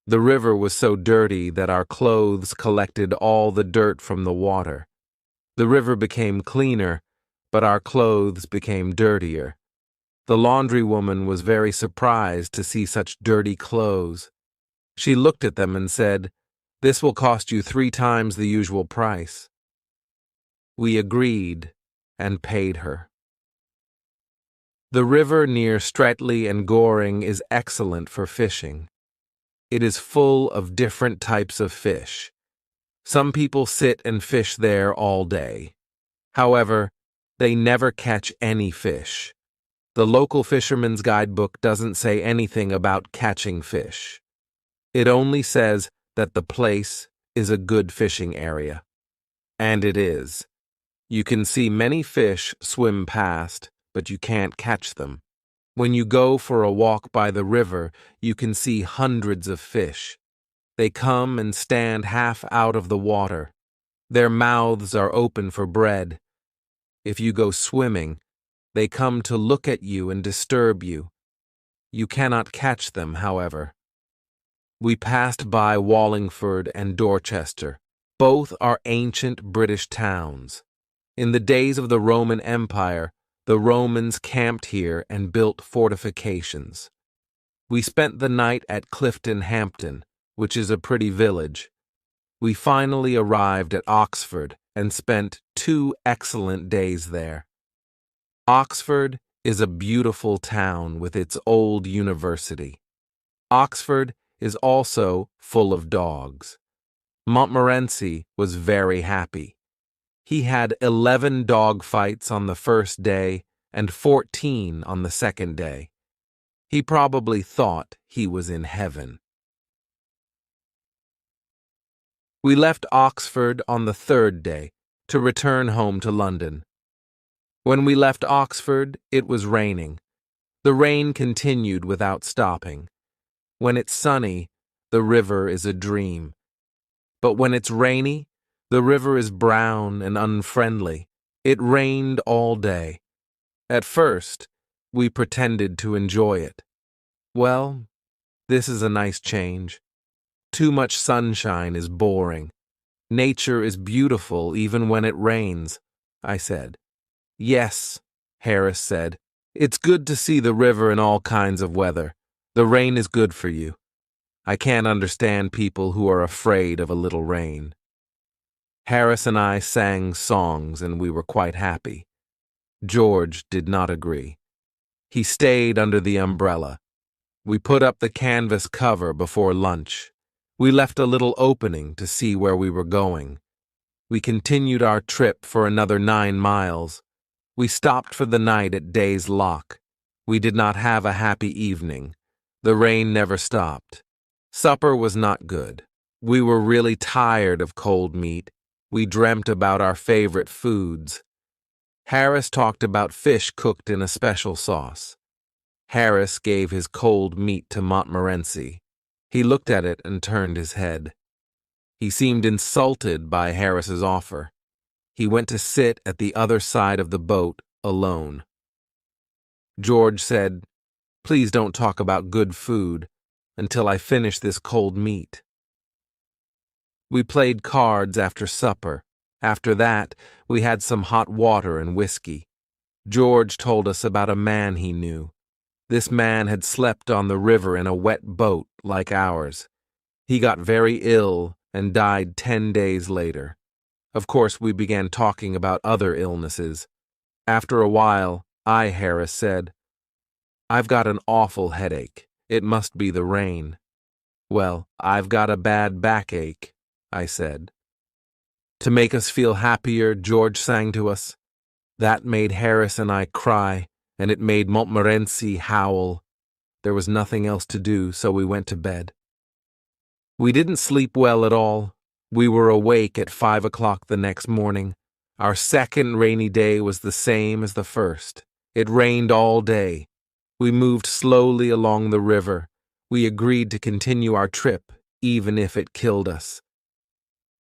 The river was so dirty that our clothes collected all the dirt from the water. The river became cleaner, but our clothes became dirtier. The laundry woman was very surprised to see such dirty clothes. She looked at them and said, "This will cost you 3 times the usual price." We agreed and paid her. The river near Streatley and Goring is excellent for fishing. It is full of different types of fish. Some people sit and fish there all day. However, they never catch any fish. The local fisherman's guidebook doesn't say anything about catching fish. It only says that the place is a good fishing area. And it is. You can see many fish swim past, but you can't catch them. When you go for a walk by the river, you can see hundreds of fish. They come and stand half out of the water. Their mouths are open for bread. If you go swimming, they come to look at you and disturb you. You cannot catch them, however. We passed by Wallingford and Dorchester. Both are ancient British towns. In the days of the Roman Empire, the Romans camped here and built fortifications. We spent the night at Clifton Hampton, which is a pretty village. We finally arrived at Oxford and spent 2 excellent days there. Oxford is a beautiful town with its old university. Oxford is also full of dogs. Montmorency was very happy. He had 11 dog fights on the first day and 14 on the second day. He probably thought he was in heaven. We left Oxford on the 3rd day to return home to London. When we left Oxford, it was raining. The rain continued without stopping. When it's sunny, the river is a dream. But when it's rainy, the river is brown and unfriendly. It rained all day. At first, we pretended to enjoy it. Well, this is a nice change. Too much sunshine is boring. Nature is beautiful even when it rains, I said. Yes, Harris said. It's good to see the river in all kinds of weather. The rain is good for you. I can't understand people who are afraid of a little rain. Harris and I sang songs and we were quite happy. George did not agree. He stayed under the umbrella. We put up the canvas cover before lunch. We left a little opening to see where we were going. We continued our trip for another 9 miles. We stopped for the night at Day's Lock. We did not have a happy evening. The rain never stopped. Supper was not good. We were really tired of cold meat. We dreamt about our favorite foods. Harris talked about fish cooked in a special sauce. Harris gave his cold meat to Montmorency. He looked at it and turned his head. He seemed insulted by Harris's offer. He went to sit at the other side of the boat alone. George said, "Please don't talk about good food until I finish this cold meat." We played cards after supper. After that, we had some hot water and whiskey. George told us about a man he knew. This man had slept on the river in a wet boat like ours. He got very ill and died 10 days later. Of course, we began talking about other illnesses. After a while, Harris said, I've got an awful headache. It must be the rain. Well, I've got a bad backache, I said. To make us feel happier, George sang to us. That made Harris and I cry, and it made Montmorency howl. There was nothing else to do, so we went to bed. We didn't sleep well at all. We were awake at 5 o'clock the next morning. Our second rainy day was the same as the first. It rained all day. We moved slowly along the river. We agreed to continue our trip, even if it killed us.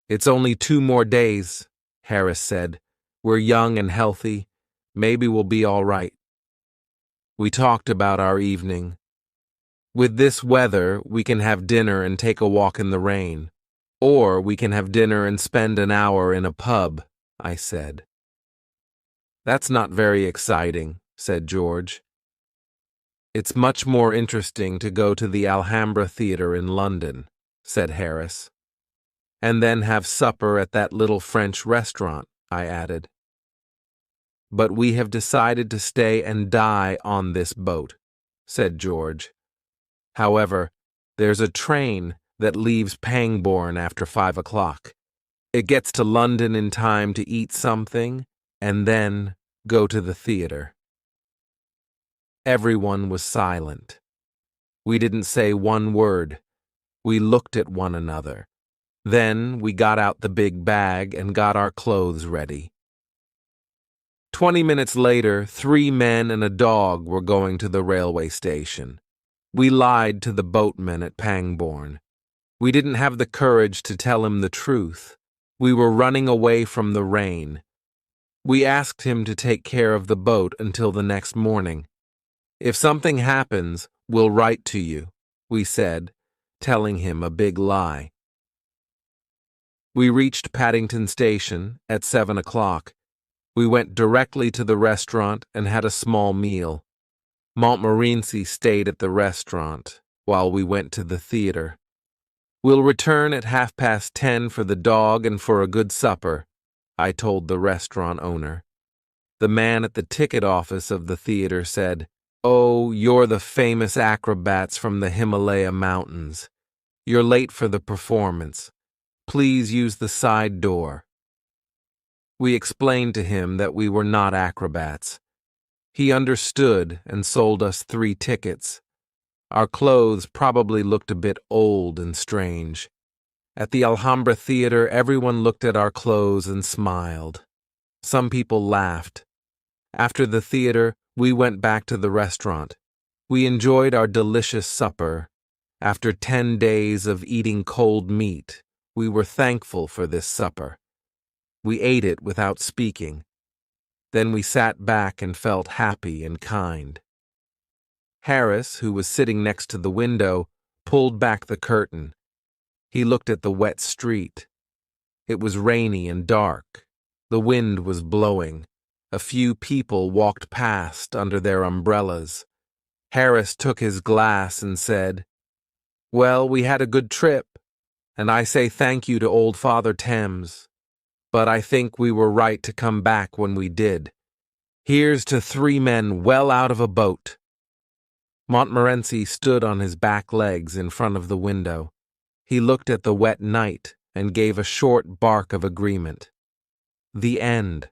It's only 2 more days, Harris said. We're young and healthy. Maybe we'll be all right. We talked about our evening. With this weather, we can have dinner and take a walk in the rain. Or we can have dinner and spend an hour in a pub, I said. That's not very exciting, said George. It's much more interesting to go to the Alhambra Theatre in London, said Harris. And then have supper at that little French restaurant, I added. But we have decided to stay and die on this boat, said George. However, there's a train that leaves Pangbourne after 5 o'clock. It gets to London in time to eat something and then go to the theater. Everyone was silent. We didn't say one word. We looked at one another. Then we got out the big bag and got our clothes ready. 20 minutes later, 3 men and a dog were going to the railway station. We lied to the boatman at Pangbourne. We didn't have the courage to tell him the truth. We were running away from the rain. We asked him to take care of the boat until the next morning. If something happens, we'll write to you, we said, telling him a big lie. We reached Paddington Station at 7 o'clock. We went directly to the restaurant and had a small meal. Montmorency stayed at the restaurant while we went to the theater. We'll return at 10:30 for the dog and for a good supper, I told the restaurant owner. The man at the ticket office of the theater said, "Oh, you're the famous acrobats from the Himalaya Mountains. You're late for the performance. Please use the side door." We explained to him that we were not acrobats. He understood and sold us 3 tickets. Our clothes probably looked a bit old and strange. At the Alhambra Theatre, everyone looked at our clothes and smiled. Some people laughed. After the theater, we went back to the restaurant. We enjoyed our delicious supper. After 10 days of eating cold meat, we were thankful for this supper. We ate it without speaking. Then we sat back and felt happy and kind. Harris, who was sitting next to the window, pulled back the curtain. He looked at the wet street. It was rainy and dark. The wind was blowing. A few people walked past under their umbrellas. Harris took his glass and said, "Well, we had a good trip, and I say thank you to old Father Thames. But I think we were right to come back when we did. Here's to 3 men well out of a boat." Montmorency stood on his back legs in front of the window. He looked at the wet night and gave a short bark of agreement. The end.